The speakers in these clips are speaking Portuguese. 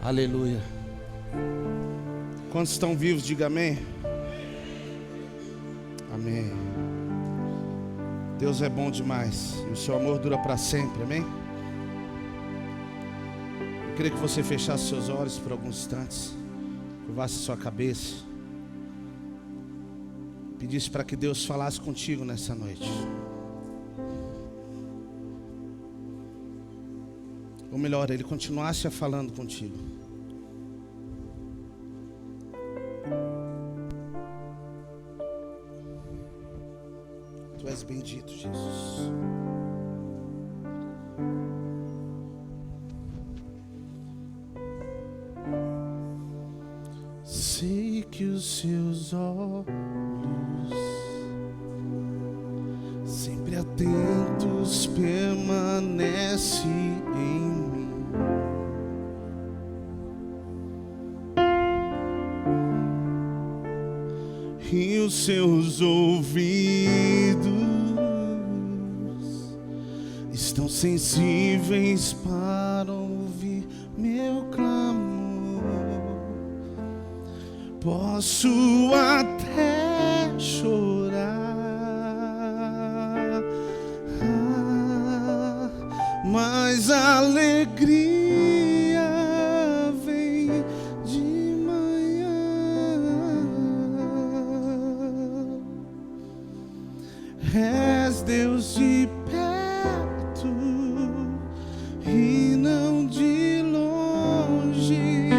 Aleluia. Quantos estão vivos, diga amém. Amém. Deus é bom demais e o seu amor dura para sempre, amém? Eu queria que você fechasse seus olhos por alguns instantes, curvasse sua cabeça, pedisse para que Deus falasse contigo nessa noite. Ou melhor, Ele continuasse falando contigo. Tu és bendito, Jesus. Sei que os seus olhos sempre atentos permanecem em mim. E os seus ouvidos estão sensíveis para ouvir meu clamor. Posso até chorar, mas a alegria vem de manhã. És Deus de perto e não de longe.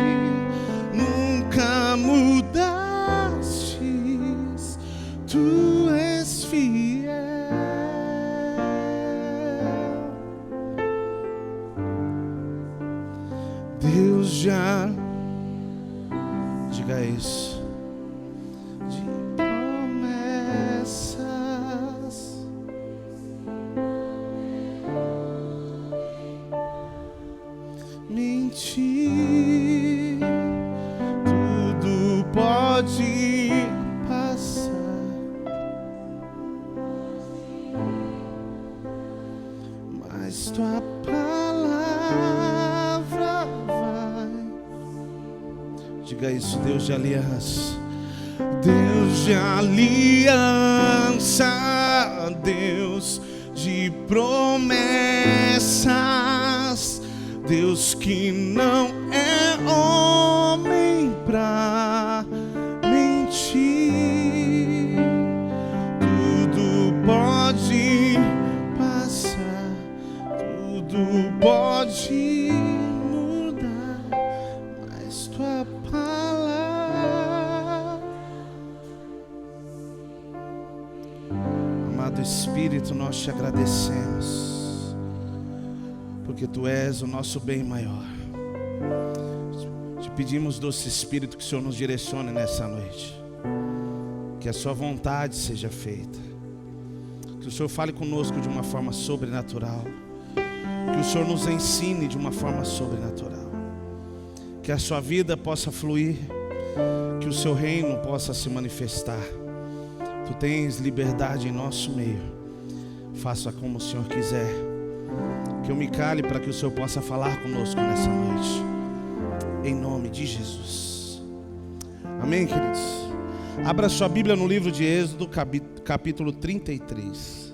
Nunca mudastes, tu és fiel. Deus já, diga isso, de promessas, mentir, tudo pode passar, mas tua palavra vai. Diga isso, Deus de aliança, Deus de aliança, Deus de promessas, Deus que não é homem pra mentir. Tudo pode passar, tudo pode mudar, mas tua palavra. Amado Espírito, nós te agradecemos, porque tu és o nosso bem maior. Te pedimos, doce Espírito, que o Senhor nos direcione nessa noite, que a sua vontade seja feita, que o Senhor fale conosco de uma forma sobrenatural, que o Senhor nos ensine de uma forma sobrenatural, que a sua vida possa fluir, que o seu reino possa se manifestar. Tu tens liberdade em nosso meio, faça como o Senhor quiser. Que eu me cale para que o Senhor possa falar conosco nessa noite, em nome de Jesus. Amém, queridos? Abra sua Bíblia no livro de Êxodo, capítulo 33.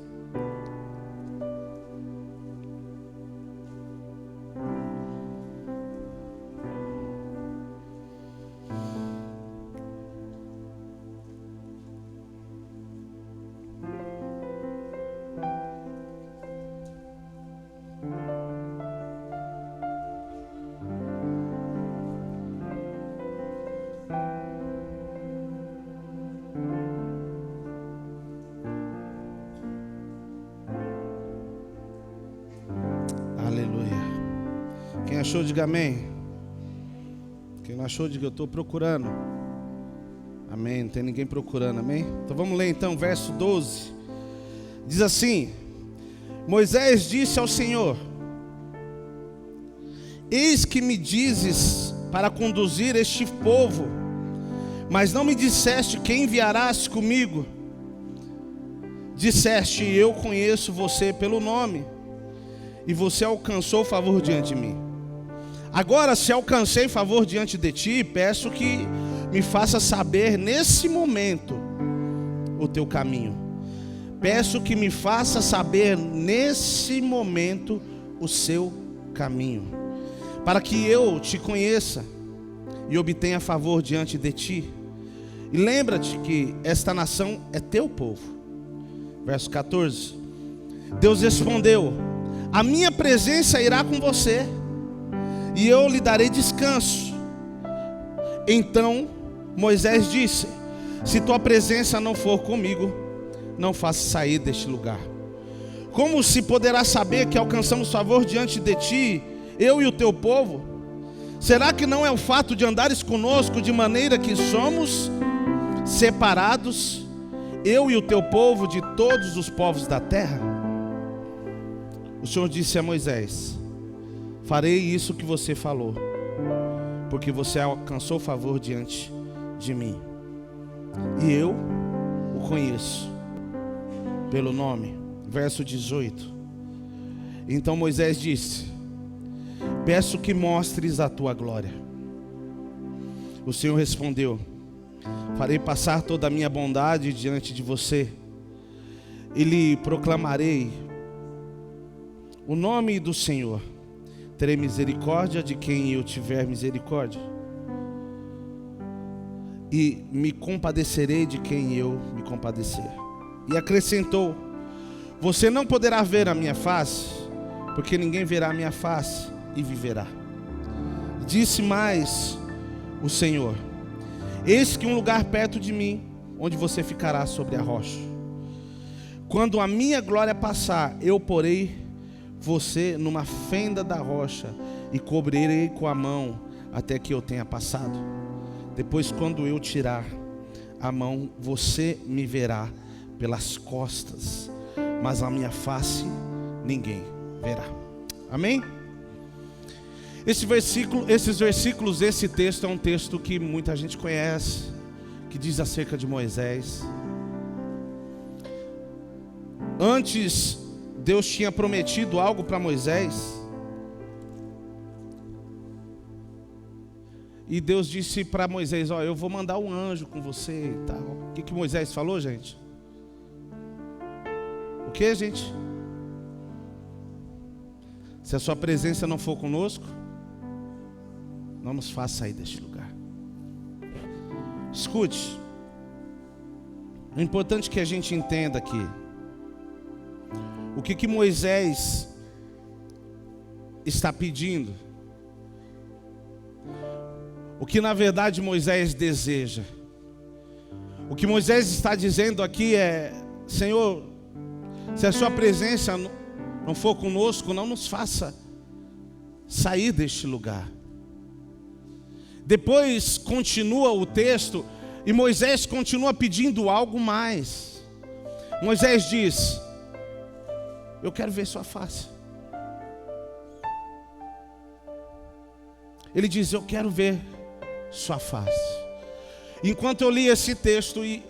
Quem achou, diga amém. Quem não achou, diga eu estou procurando. Amém, não tem ninguém procurando, amém? Então vamos ler então, verso 12. Diz assim: Moisés disse ao Senhor: Eis que me dizes para conduzir este povo, mas não me disseste quem enviarás comigo. Disseste: eu conheço você pelo nome, e você alcançou favor diante de mim. Agora, se alcancei favor diante de ti, peço que me faça saber nesse momento o teu caminho. Peço que me faça saber nesse momento o seu caminho, para que eu te conheça e obtenha favor diante de ti. E lembra-te que esta nação é teu povo. Verso 14. Deus respondeu: a minha presença irá com você, e eu lhe darei descanso. Então Moisés disse: se tua presença não for comigo, não faça sair deste lugar. Como se poderá saber que alcançamos favor diante de ti, eu e o teu povo? Será que não é o fato de andares conosco de maneira que somos separados, eu e o teu povo, de todos os povos da terra? O Senhor disse a Moisés: farei isso que você falou, porque você alcançou favor diante de mim, e eu o conheço pelo nome. Verso 18. Então Moisés disse: peço que mostres a tua glória. O Senhor respondeu: farei passar toda a minha bondade diante de você, e lhe proclamarei o nome do Senhor. Terei misericórdia de quem eu tiver misericórdia, e me compadecerei de quem eu me compadecer. E acrescentou: você não poderá ver a minha face, porque ninguém verá a minha face e viverá. Disse mais o Senhor: eis que um lugar perto de mim, onde você ficará sobre a rocha. Quando a minha glória passar, eu porei você numa fenda da rocha e cobrirei com a mão até que eu tenha passado. Depois, quando eu tirar a mão, você me verá pelas costas, mas a minha face ninguém verá. Amém? Esses versículos, esse texto é um texto que muita gente conhece, que diz acerca de Moisés. Antes, Deus tinha prometido algo para Moisés, e Deus disse para Moisés: ó, eu vou mandar um anjo com você e tal. O que Moisés falou, gente? O que, gente? Se a sua presença não for conosco, não nos faça sair deste lugar. Escute, é importante que a gente entenda aqui o que Moisés está pedindo. O que na verdade Moisés deseja. O que Moisés está dizendo aqui é: Senhor, se a sua presença não for conosco, não nos faça sair deste lugar. Depois continua o texto e Moisés continua pedindo algo mais. Moisés diz: eu quero ver sua face. Ele diz: eu quero ver sua face. Enquanto eu li esse texto e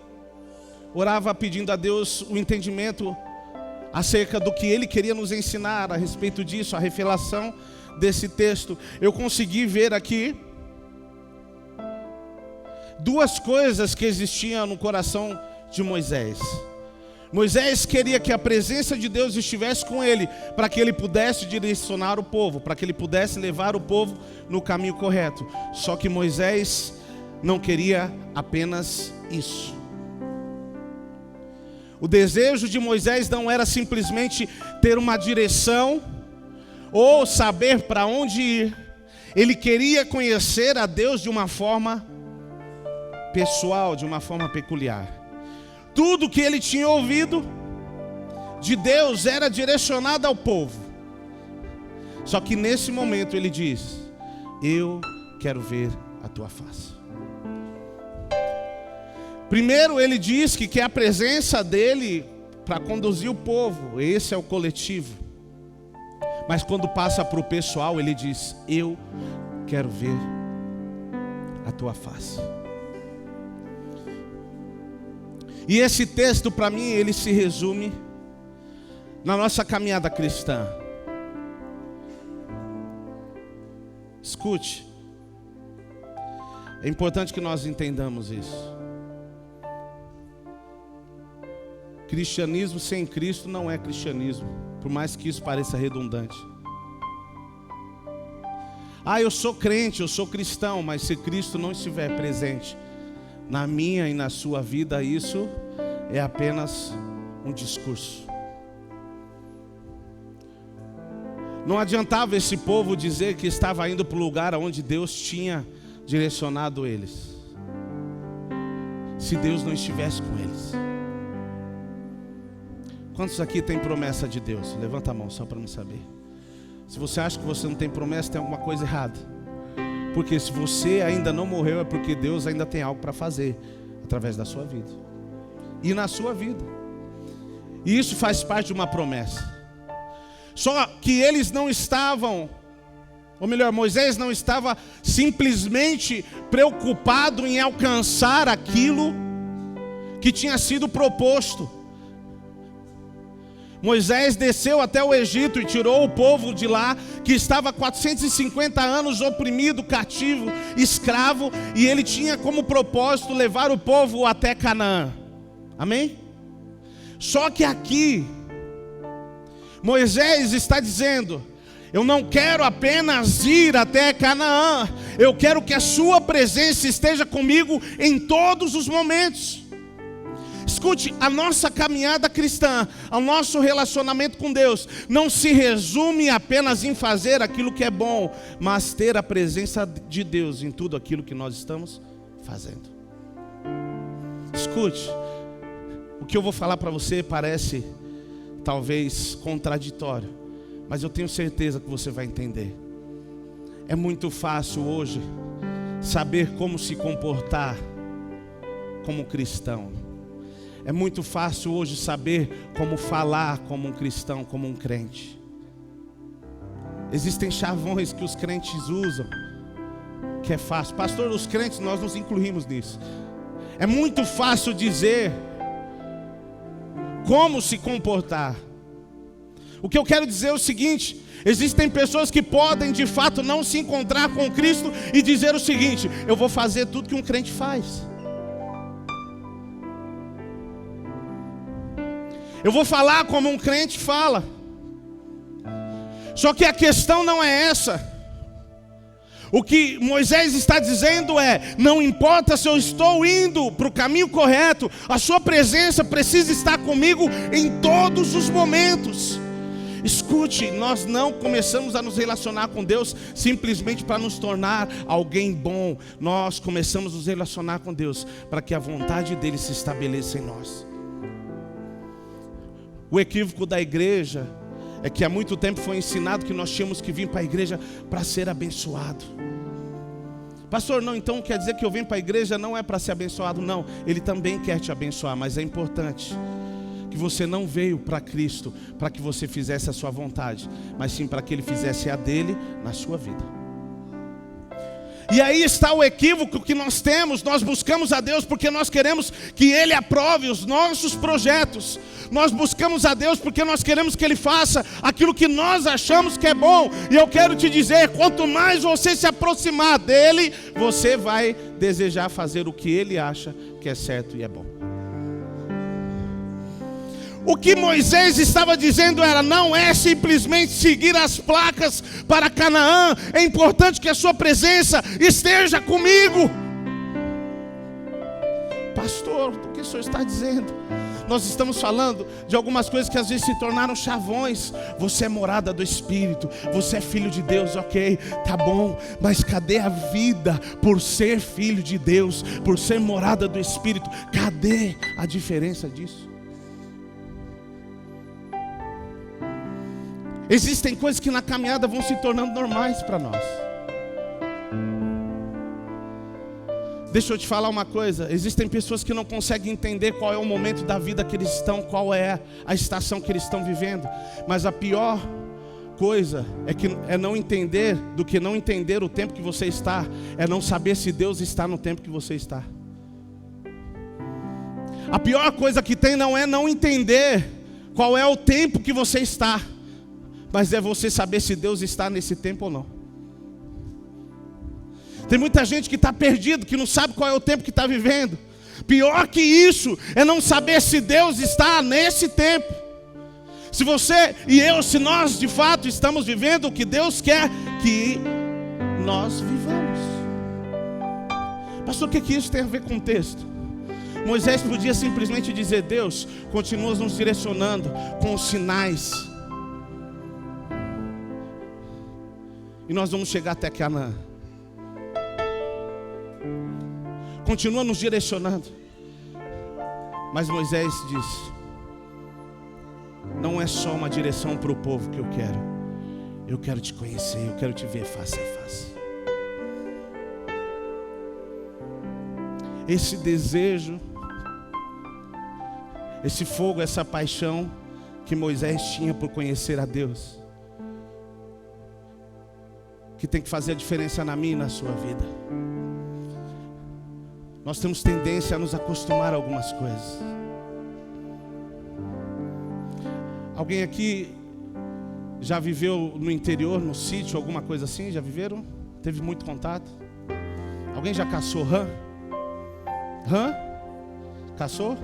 orava pedindo a Deus o entendimento acerca do que Ele queria nos ensinar a respeito disso, a revelação desse texto, eu consegui ver aqui duas coisas que existiam no coração de Moisés. Moisés queria que a presença de Deus estivesse com ele, para que ele pudesse direcionar o povo, para que ele pudesse levar o povo no caminho correto. Só que Moisés não queria apenas isso. O desejo de Moisés não era simplesmente ter uma direção ou saber para onde ir. Ele queria conhecer a Deus de uma forma pessoal, de uma forma peculiar. Tudo que ele tinha ouvido de Deus era direcionado ao povo. Só que nesse momento ele diz: eu quero ver a tua face. Primeiro ele diz que quer a presença dele para conduzir o povo. Esse é o coletivo. Mas quando passa para o pessoal, ele diz: eu quero ver a tua face. E esse texto, para mim, ele se resume na nossa caminhada cristã. Escute. É importante que nós entendamos isso. Cristianismo sem Cristo não é cristianismo, por mais que isso pareça redundante. Eu sou crente, eu sou cristão, mas se Cristo não estiver presente na minha e na sua vida, isso é apenas um discurso. Não adiantava esse povo dizer que estava indo para o lugar onde Deus tinha direcionado eles, se Deus não estivesse com eles. Quantos aqui tem promessa de Deus? Levanta a mão só para me saber. Se você acha que você não tem promessa, tem alguma coisa errada. Porque se você ainda não morreu, é porque Deus ainda tem algo para fazer através da sua vida e na sua vida. E isso faz parte de uma promessa. Só que eles não estavam, ou melhor, Moisés não estava simplesmente preocupado em alcançar aquilo que tinha sido proposto. Moisés desceu até o Egito e tirou o povo de lá, que estava há 450 anos oprimido, cativo, escravo, e ele tinha como propósito levar o povo até Canaã. Amém? Só que aqui, Moisés está dizendo: eu não quero apenas ir até Canaã, eu quero que a sua presença esteja comigo em todos os momentos. Escute, a nossa caminhada cristã, o nosso relacionamento com Deus, não se resume apenas em fazer aquilo que é bom, mas ter a presença de Deus em tudo aquilo que nós estamos fazendo. Escute, o que eu vou falar para você parece talvez contraditório, mas eu tenho certeza que você vai entender. É muito fácil hoje saber como se comportar como cristão. É muito fácil hoje saber como falar como um cristão, como um crente. Existem chavões que os crentes usam, que é fácil. Pastor, os crentes, nós nos incluímos nisso. É muito fácil dizer como se comportar. O que eu quero dizer é o seguinte: existem pessoas que podem de fato não se encontrar com Cristo e dizer o seguinte: eu vou fazer tudo que um crente faz. Eu vou falar como um crente fala. Só que a questão não é essa. O que Moisés está dizendo é: não importa se eu estou indo para o caminho correto, a sua presença precisa estar comigo em todos os momentos. Escute, nós não começamos a nos relacionar com Deus simplesmente para nos tornar alguém bom. Nós começamos a nos relacionar com Deus para que a vontade dele se estabeleça em nós. O equívoco da igreja é que há muito tempo foi ensinado que nós tínhamos que vir para a igreja para ser abençoado. Pastor, não, então quer dizer que eu venho para a igreja não é para ser abençoado? Não, Ele também quer te abençoar, mas é importante que você não veio para Cristo para que você fizesse a sua vontade, mas sim para que Ele fizesse a dele na sua vida. E aí está o equívoco que nós temos. Nós buscamos a Deus porque nós queremos que Ele aprove os nossos projetos. Nós buscamos a Deus porque nós queremos que Ele faça aquilo que nós achamos que é bom. E eu quero te dizer, quanto mais você se aproximar dEle, você vai desejar fazer o que Ele acha que é certo e é bom. O que Moisés estava dizendo era: não é simplesmente seguir as placas para Canaã, é importante que a sua presença esteja comigo. Pastor, o que o senhor está dizendo? Nós estamos falando de algumas coisas que às vezes se tornaram chavões. Você é morada do Espírito, você é filho de Deus, ok, tá bom, mas cadê a vida por ser filho de Deus, por ser morada do Espírito? Cadê a diferença disso? Existem coisas que na caminhada vão se tornando normais para nós. Deixa eu te falar uma coisa: existem pessoas que não conseguem entender qual é o momento da vida que eles estão, qual é a estação que eles estão vivendo. Mas a pior coisa é não entender do que não entender o tempo que você está, é não saber se Deus está no tempo que você está. A pior coisa que tem não é não entender qual é o tempo que você está, mas é você saber se Deus está nesse tempo ou não. Tem muita gente que está perdido, que não sabe qual é o tempo que está vivendo. Pior que isso é não saber se Deus está nesse tempo. Se você e eu, se nós de fato estamos vivendo o que Deus quer que nós vivamos. Pastor, o que isso tem a ver com o texto? Moisés podia simplesmente dizer: Deus, continua nos direcionando com os sinais, e nós vamos chegar até Canaã. Continua nos direcionando. Mas Moisés disse: não é só uma direção para o povo que eu quero te conhecer, eu quero te ver face a face. Esse desejo, esse fogo, essa paixão que Moisés tinha por conhecer a Deus, que tem que fazer a diferença na minha e na sua vida. Nós temos tendência a nos acostumar a algumas coisas. Alguém aqui já viveu no interior, no sítio, alguma coisa assim? Já viveram? Teve muito contato? Alguém já caçou rã? Rã? Caçou?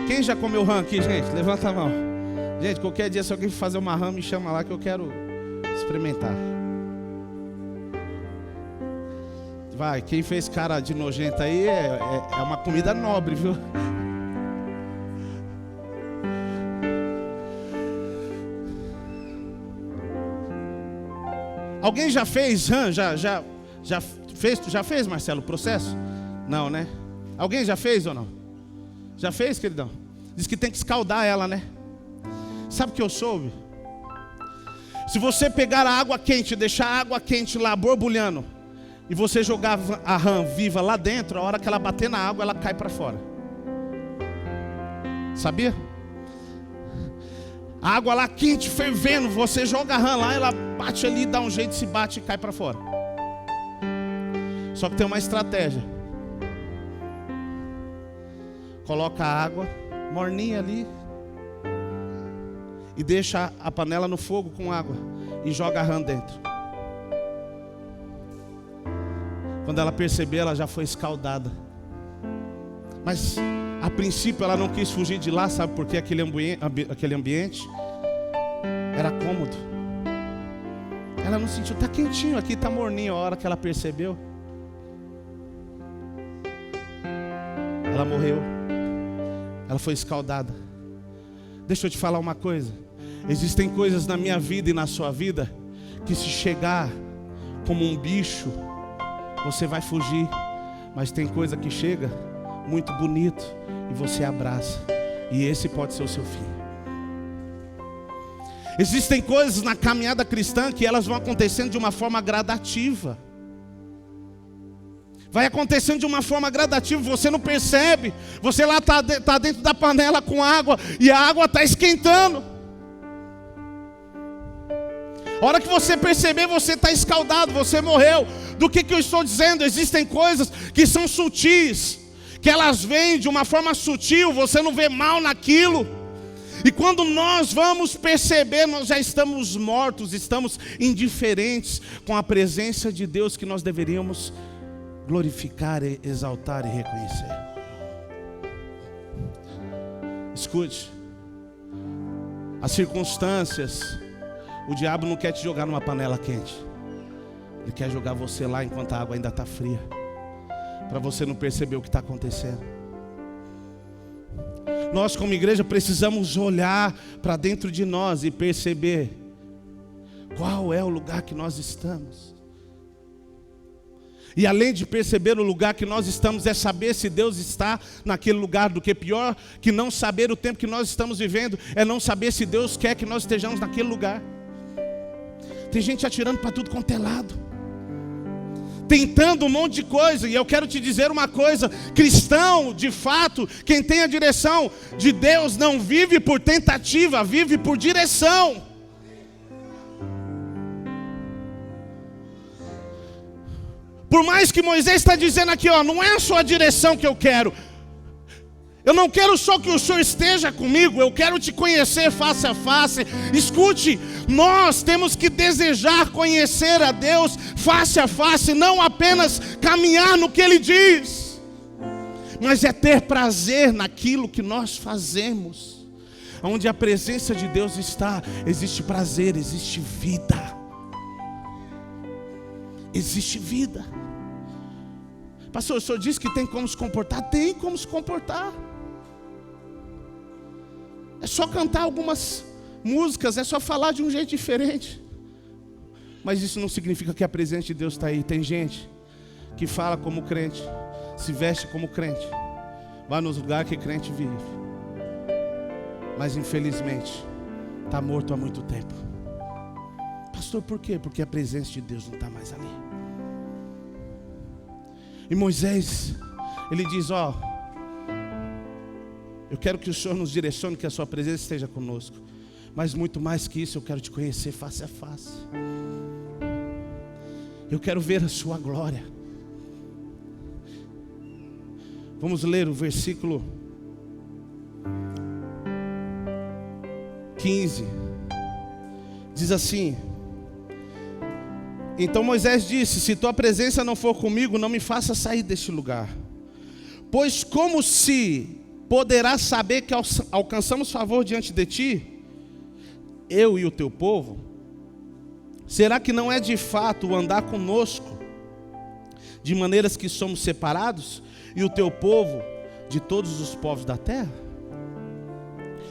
Quem já comeu rã aqui, gente? Levanta a mão. Gente, qualquer dia se alguém for fazer uma rã, me chama lá que eu quero experimentar. Vai, quem fez cara de nojenta aí é uma comida nobre, viu? Alguém já fez rã? Já fez? Tu já fez, Marcelo, o processo? Não, né? Alguém já fez ou não? Já fez, queridão? Diz que tem que escaldar ela, né? Sabe o que eu soube? Se você pegar a água quente e deixar a água quente lá borbulhando, e você jogar a rã viva lá dentro, a hora que ela bater na água, ela cai para fora. Sabia? A água lá quente, fervendo, você joga a rã lá, ela bate ali, dá um jeito, se bate e cai para fora. Só que tem uma estratégia. Coloca a água morninha ali e deixa a panela no fogo com água e joga a rã dentro. Quando ela perceber, ela já foi escaldada. Mas a princípio ela não quis fugir de lá, sabe por quê? Aquele ambiente era cômodo. Ela não sentiu, tá quentinho aqui, tá morninho. A hora que ela percebeu, ela morreu. Ela foi escaldada. Deixa eu te falar uma coisa. Existem coisas na minha vida e na sua vida que, se chegar como um bicho, você vai fugir. Mas tem coisa que chega muito bonito e você abraça, e esse pode ser o seu fim. Existem coisas na caminhada cristã que elas vão acontecendo de uma forma gradativa. Vai acontecendo de uma forma gradativa, você não percebe. Você lá está dentro da panela com água, e a água está esquentando. A hora que você perceber, você está escaldado, você morreu. Do que eu estou dizendo? Existem coisas que são sutis, que elas vêm de uma forma sutil, você não vê mal naquilo. E quando nós vamos perceber, nós já estamos mortos, estamos indiferentes com a presença de Deus que nós deveríamos glorificar, exaltar e reconhecer. Escute, as circunstâncias, o diabo não quer te jogar numa panela quente. Ele quer jogar você lá enquanto a água ainda está fria, para você não perceber o que está acontecendo. Nós como igreja precisamos olhar para dentro de nós e perceber qual é o lugar que nós estamos. E além de perceber o lugar que nós estamos, é saber se Deus está naquele lugar. Do que pior que não saber o tempo que nós estamos vivendo, é não saber se Deus quer que nós estejamos naquele lugar. Tem gente atirando para tudo quanto é lado, tentando um monte de coisa. E eu quero te dizer uma coisa: cristão, de fato, quem tem a direção de Deus não vive por tentativa, vive por direção. Por mais que Moisés está dizendo aqui, ó, não é a sua direção que eu quero. Eu não quero só que o Senhor esteja comigo, eu quero te conhecer face a face. Escute, nós temos que desejar conhecer a Deus face a face, não apenas caminhar no que Ele diz, mas é ter prazer naquilo que nós fazemos. Onde a presença de Deus está, existe prazer, existe vida. Existe vida. Pastor, o senhor disse que tem como se comportar? Tem como se comportar. É só cantar algumas músicas, é só falar de um jeito diferente. Mas isso não significa que a presença de Deus está aí. Tem gente que fala como crente, se veste como crente, vai nos lugares que crente vive, mas infelizmente está morto há muito tempo. Pastor, por quê? Porque a presença de Deus não está mais ali. E Moisés, ele diz, eu quero que o Senhor nos direcione, que a sua presença esteja conosco. Mas muito mais que isso, eu quero te conhecer face a face. Eu quero ver a sua glória. Vamos ler o versículo 15. Diz assim: então Moisés disse: se tua presença não for comigo, não me faça sair deste lugar. Pois como se poderás saber que alcançamos favor diante de ti, eu e o teu povo? Será que não é de fato andar conosco, de maneiras que somos separados, e o teu povo de todos os povos da terra?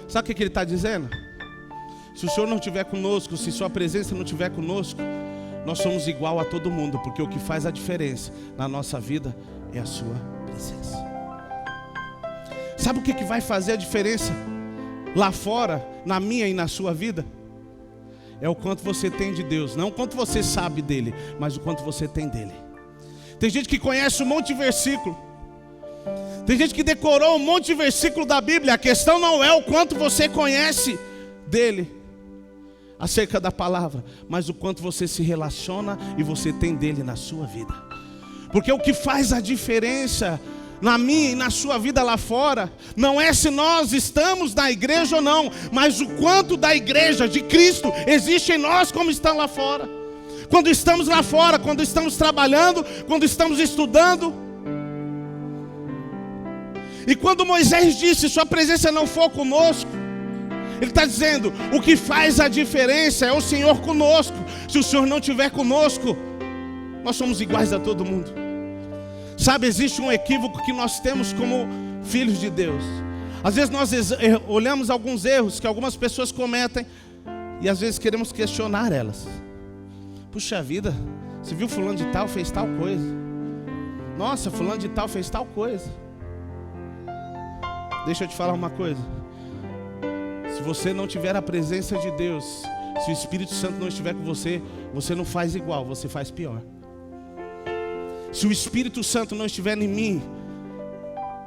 Sabe o que ele está dizendo? Se o Senhor não estiver conosco, se sua presença não estiver conosco, nós somos igual a todo mundo, porque o que faz a diferença na nossa vida é a sua presença. Sabe o que vai fazer a diferença lá fora, na minha e na sua vida? É o quanto você tem de Deus, não o quanto você sabe dele, mas o quanto você tem dele. Tem gente que conhece um monte de versículo, tem gente que decorou um monte de versículo da Bíblia. A questão não é o quanto você conhece dele, acerca da palavra, mas o quanto você se relaciona e você tem dele na sua vida. Porque o que faz a diferença na minha e na sua vida lá fora, não é se nós estamos na igreja ou não, mas o quanto da igreja de Cristo existe em nós como está lá fora. Quando estamos lá fora, quando estamos trabalhando, quando estamos estudando. E quando Moisés disse: sua presença não for conosco, ele está dizendo, o que faz a diferença é o Senhor conosco. Se o Senhor não estiver conosco, nós somos iguais a todo mundo. Sabe, existe um equívoco que nós temos como filhos de Deus. Às vezes nós olhamos alguns erros que algumas pessoas cometem, e às vezes queremos questionar elas. Puxa vida, você viu fulano de tal fez tal coisa. Nossa, fulano de tal fez tal coisa. Deixa eu te falar uma coisa. Se você não tiver a presença de Deus, se o Espírito Santo não estiver com você, você não faz igual, você faz pior. Se o Espírito Santo não estiver em mim,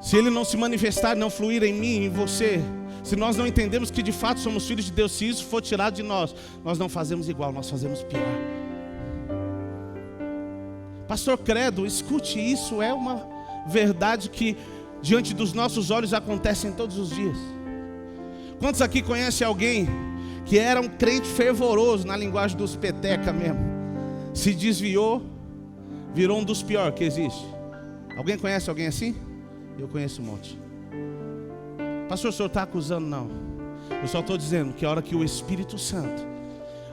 se ele não se manifestar, não fluir em mim, em você, se nós não entendemos que de fato somos filhos de Deus, se isso for tirado de nós, nós não fazemos igual, nós fazemos pior. Pastor Credo, escute, isso é uma verdade que diante dos nossos olhos acontece todos os dias. Quantos aqui conhecem alguém que era um crente fervoroso, na linguagem dos peteca mesmo, se desviou, virou um dos piores que existe? Alguém conhece alguém assim? Eu conheço um monte. Pastor, o senhor está acusando? Não. Eu só estou dizendo que a hora que o Espírito Santo,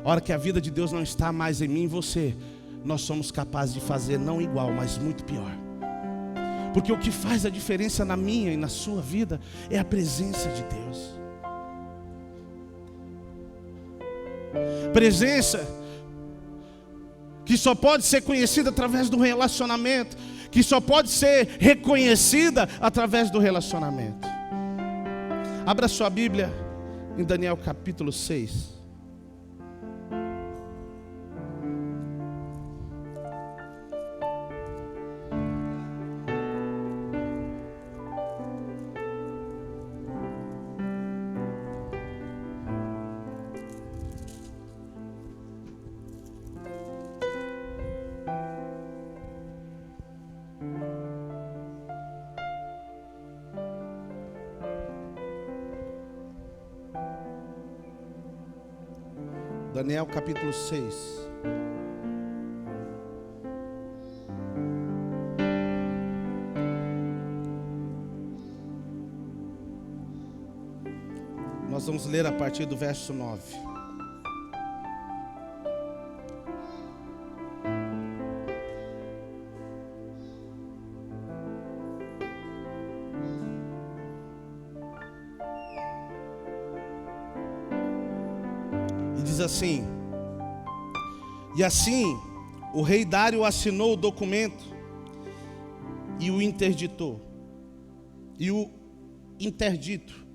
a hora que a vida de Deus não está mais em mim e em você, nós somos capazes de fazer não igual, mas muito pior. Porque o que faz a diferença na minha e na sua vida é a presença de Deus. Presença que só pode ser conhecida através do relacionamento, que só pode ser reconhecida através do relacionamento. Abra sua Bíblia em Daniel capítulo 6. Daniel capítulo 6. Nós vamos ler a partir do verso 9. E diz assim: e assim o rei Dário assinou o documento e o interditou. E o interdito.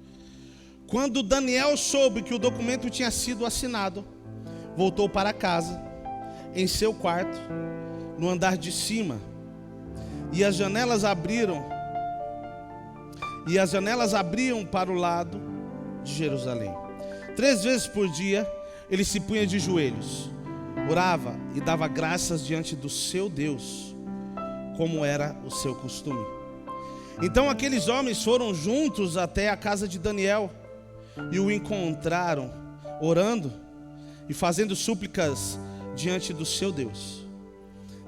Quando Daniel soube que o documento tinha sido assinado, voltou para casa, em seu quarto, no andar de cima, e as janelas abriam para o lado de Jerusalém. 3 vezes por dia, ele se punha de joelhos, orava e dava graças diante do seu Deus, como era o seu costume. Então aqueles homens foram juntos até a casa de Daniel, e o encontraram orando e fazendo súplicas diante do seu Deus.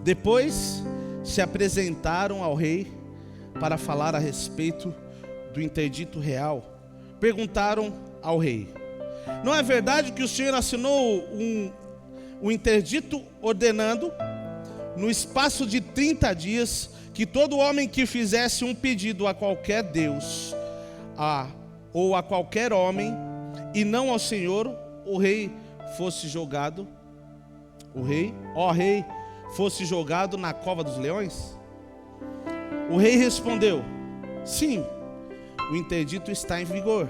Depois se apresentaram ao rei para falar a respeito do interdito real. Perguntaram ao rei: não é verdade que o senhor assinou um interdito ordenando, no espaço de 30 dias, que todo homem que fizesse um pedido a qualquer Deus, ou a qualquer homem, e não ao Senhor, o rei fosse jogado fosse jogado na cova dos leões? O rei respondeu: sim, o interdito está em vigor,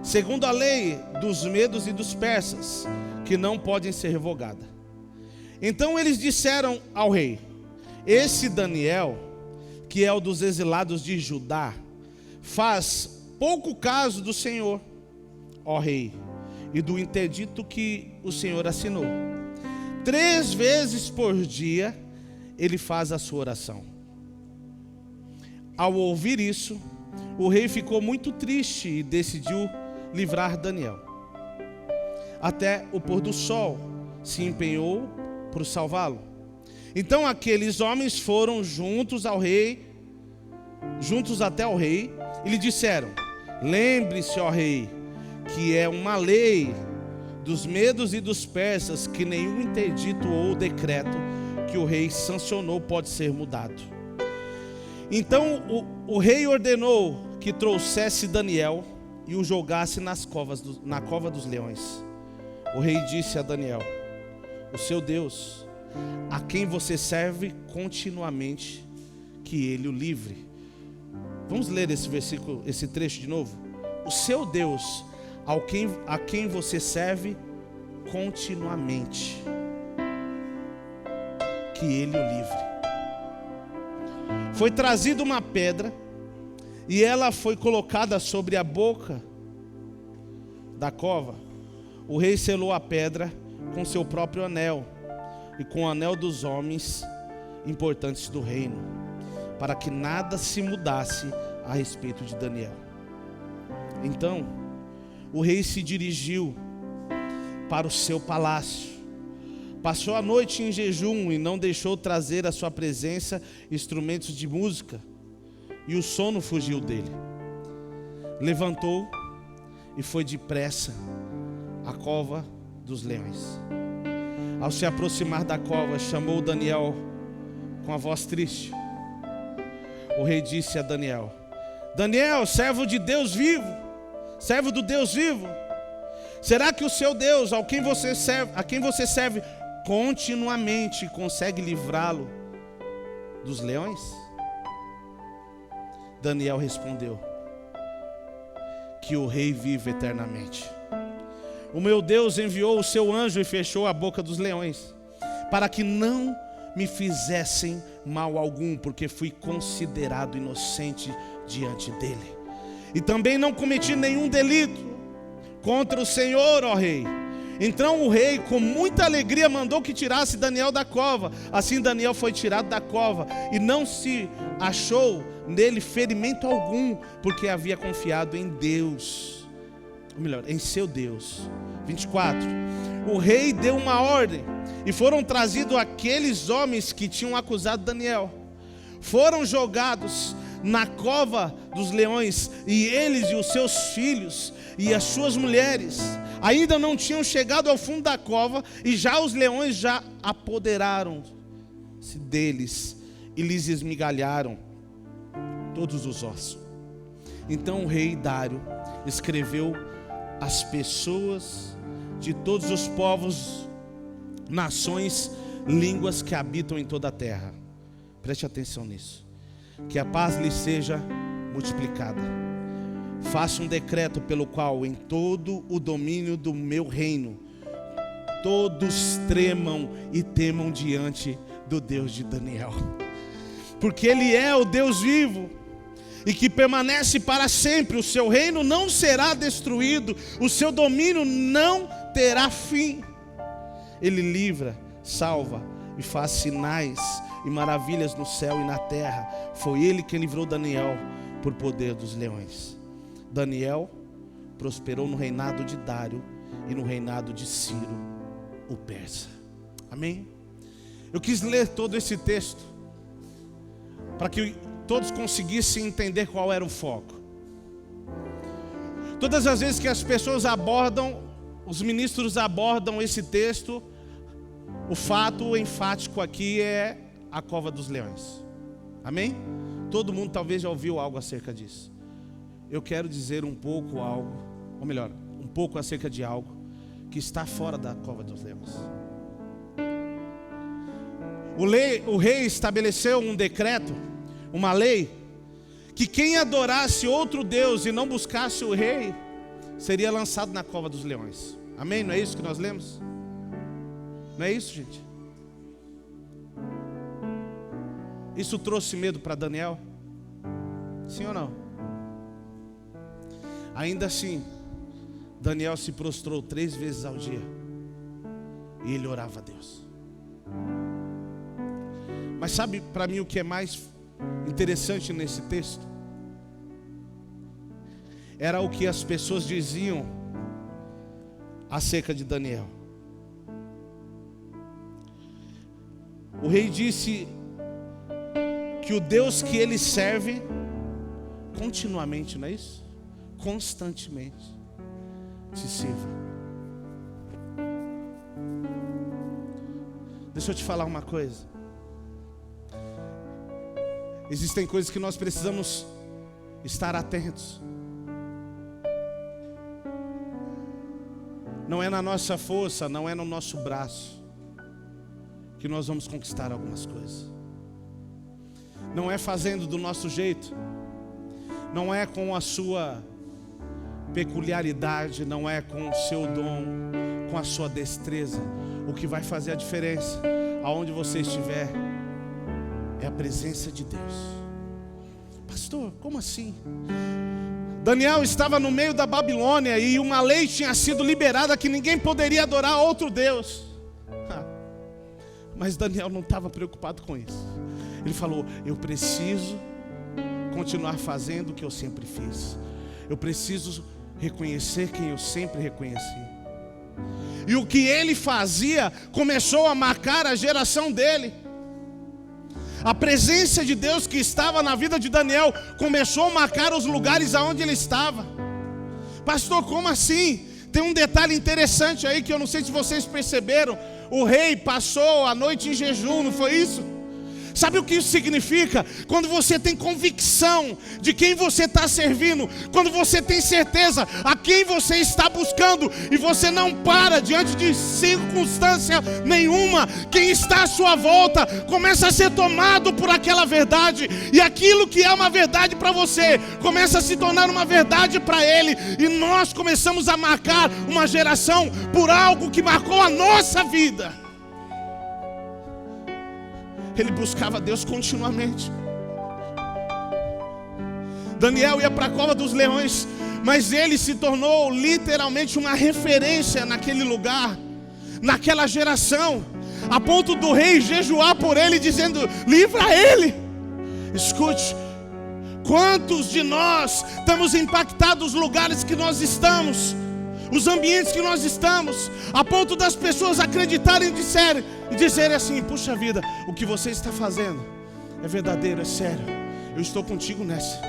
segundo a lei dos medos e dos persas, que não podem ser revogada. Então eles disseram ao rei: esse Daniel, que é o dos exilados de Judá, faz pouco caso do Senhor, ó rei, e do interdito que o Senhor assinou. 3 vezes por dia ele faz a sua oração. Ao ouvir isso, o rei ficou muito triste e decidiu livrar Daniel. Até o pôr do sol se empenhou por salvá-lo. Então aqueles homens foram juntos até ao rei, e lhe disseram: lembre-se, ó rei, que é uma lei dos medos e dos persas que nenhum interdito ou decreto que o rei sancionou pode ser mudado. Então o rei ordenou que trouxesse Daniel e o jogasse na cova dos leões. O rei disse a Daniel: o seu Deus, a quem você serve continuamente, que ele o livre. Vamos ler esse versículo, esse trecho de novo? O seu Deus, a quem você serve continuamente, que ele o livre. Foi trazida uma pedra, e ela foi colocada sobre a boca da cova. O rei selou a pedra com seu próprio anel, e com o anel dos homens importantes do reino, para que nada se mudasse a respeito de Daniel. Então o rei se dirigiu para o seu palácio, passou a noite em jejum e não deixou trazer à sua presença instrumentos de música, e o sono fugiu dele. Levantou e foi depressa à cova dos leões. Ao se aproximar da cova, chamou Daniel com a voz triste. O rei disse a Daniel: Daniel, servo de Deus vivo, servo do Deus vivo, será que o seu Deus, a quem você serve continuamente, consegue livrá-lo dos leões? Daniel respondeu: que o rei vive eternamente. O meu Deus enviou o seu anjo e fechou a boca dos leões, para que não me fizessem mal algum, porque fui considerado inocente diante dele. E também não cometi nenhum delito contra o Senhor, ó rei. Então o rei, com muita alegria, mandou que tirasse Daniel da cova. Assim Daniel foi tirado da cova, e não se achou nele ferimento algum, porque havia confiado em Deus, ou melhor, em seu Deus. 24. o rei deu uma ordem, e foram trazidos aqueles homens que tinham acusado Daniel. Foram jogados na cova dos leões, e eles e os seus filhos e as suas mulheres ainda não tinham chegado ao fundo da cova, e já os leões já apoderaram-se deles e lhes esmigalharam todos os ossos. Então o rei Dário escreveu às pessoas de todos os povos, nações, línguas que habitam em toda a terra. Preste atenção nisso. Que a paz lhes seja multiplicada. Faça um decreto pelo qual em todo o domínio do meu reino todos tremam e temam diante do Deus de Daniel, porque Ele é o Deus vivo e que permanece para sempre. O seu reino não será destruído, o seu domínio não terá fim. Ele livra, salva e faz sinais e maravilhas no céu e na terra. Foi Ele que livrou Daniel por poder dos leões. Daniel prosperou no reinado de Dário e no reinado de Ciro, o persa. Amém? Eu quis ler todo esse texto para que todos conseguissem entender qual era o foco. Todas as vezes que as pessoas abordam, os ministros abordam esse texto, o fato enfático aqui é a cova dos leões. Amém? Todo mundo talvez já ouviu algo acerca disso. Eu quero dizer um pouco acerca de algo que está fora da cova dos leões. O rei estabeleceu um decreto, uma lei, que quem adorasse outro Deus e não buscasse o rei, seria lançado na cova dos leões. Amém? Não é isso que nós lemos? Não é isso, gente? Isso trouxe medo para Daniel? Sim ou não? Ainda assim, Daniel se prostrou 3 vezes ao dia e ele orava a Deus. Mas sabe para mim o que é mais interessante nesse texto? Era o que as pessoas diziam acerca de Daniel. O rei disse que o Deus que ele serve continuamente, não é isso? Constantemente te sirva. Deixa eu te falar uma coisa. Existem coisas que nós precisamos estar atentos. Não é na nossa força, não é no nosso braço que nós vamos conquistar algumas coisas. Não é fazendo do nosso jeito, não é com a sua peculiaridade, não é com o seu dom, com a sua destreza. O que vai fazer a diferença, aonde você estiver, é a presença de Deus. Pastor, como assim? Daniel estava no meio da Babilônia e uma lei tinha sido liberada que ninguém poderia adorar outro Deus. Mas Daniel não estava preocupado com isso. Ele falou: eu preciso continuar fazendo o que eu sempre fiz. Eu preciso reconhecer quem eu sempre reconheci. E o que ele fazia começou a marcar a geração dele. A presença de Deus que estava na vida de Daniel começou a marcar os lugares aonde ele estava. Pastor, como assim? Tem um detalhe interessante aí que eu não sei se vocês perceberam. O rei passou a noite em jejum, não foi isso? Sabe o que isso significa? Quando você tem convicção de quem você está servindo, quando você tem certeza a quem você está buscando, e você não para diante de circunstância nenhuma, quem está à sua volta começa a ser tomado por aquela verdade, e aquilo que é uma verdade para você começa a se tornar uma verdade para ele, e nós começamos a marcar uma geração por algo que marcou a nossa vida. Ele buscava Deus continuamente. Daniel ia para a cova dos leões, mas ele se tornou literalmente uma referência naquele lugar, naquela geração, a ponto do rei jejuar por ele, dizendo: livra ele. Escute, quantos de nós estamos impactados nos lugares que nós estamos os ambientes que nós estamos, a ponto das pessoas acreditarem e dizerem assim: puxa vida, o que você está fazendo é verdadeiro, é sério, eu estou contigo nessa.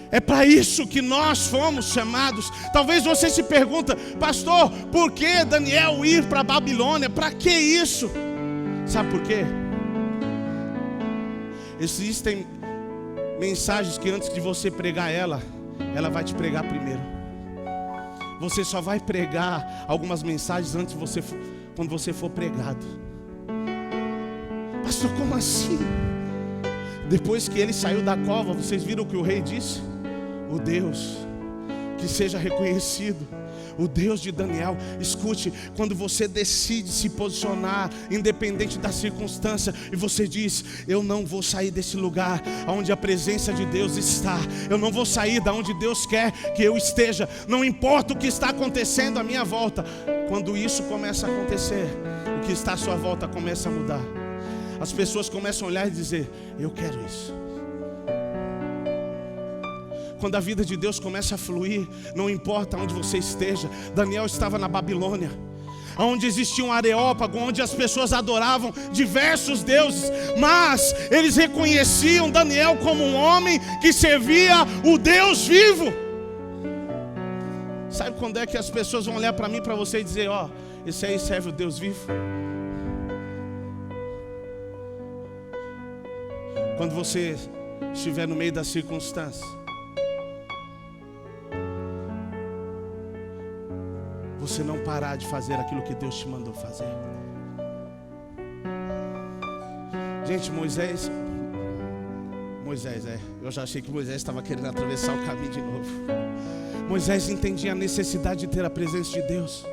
É para isso que nós fomos chamados. Talvez você se pergunta: pastor, por que Daniel ir para a Babilônia? Para que isso? Sabe por quê? Existem mensagens que antes de você pregar ela vai te pregar primeiro. Você só vai pregar algumas mensagens quando você for pregado. Pastor, como assim? Depois que ele saiu da cova, vocês viram o que o rei disse? O Deus que seja reconhecido, o Deus de Daniel. Escute, quando você decide se posicionar, independente da circunstância, e você diz: eu não vou sair desse lugar onde a presença de Deus está, eu não vou sair da onde Deus quer que eu esteja, não importa o que está acontecendo à minha volta. Quando isso começa a acontecer, o que está à sua volta começa a mudar. As pessoas começam a olhar e dizer: eu quero isso. Quando a vida de Deus começa a fluir, não importa onde você esteja. Daniel estava na Babilônia, onde existia um areópago, onde as pessoas adoravam diversos deuses, mas eles reconheciam Daniel como um homem que servia o Deus vivo. Sabe quando é que as pessoas vão olhar para mim, para você e dizer: ó, esse aí serve o Deus vivo? Quando você estiver no meio das circunstâncias, você não parar de fazer aquilo que Deus te mandou fazer. Gente, Moisés, eu já achei que Moisés estava querendo atravessar o caminho de novo. Moisés entendia a necessidade de ter a presença de Deus.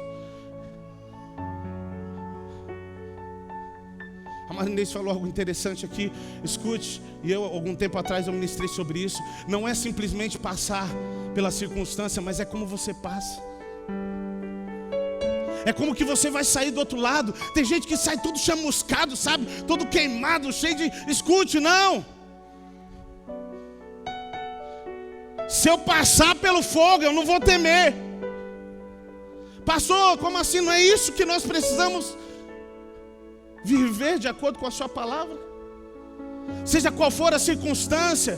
A Marinês falou algo interessante aqui, escute, e eu algum tempo atrás eu ministrei sobre isso. Não é simplesmente passar pela circunstância, mas é como você passa. É como que você vai sair do outro lado. Tem gente que sai todo chamuscado, sabe? Todo queimado, cheio de... Escute, não. Se eu passar pelo fogo, eu não vou temer. Pastor, como assim? Não é isso que nós precisamos viver de acordo com a sua palavra? Seja qual for a circunstância.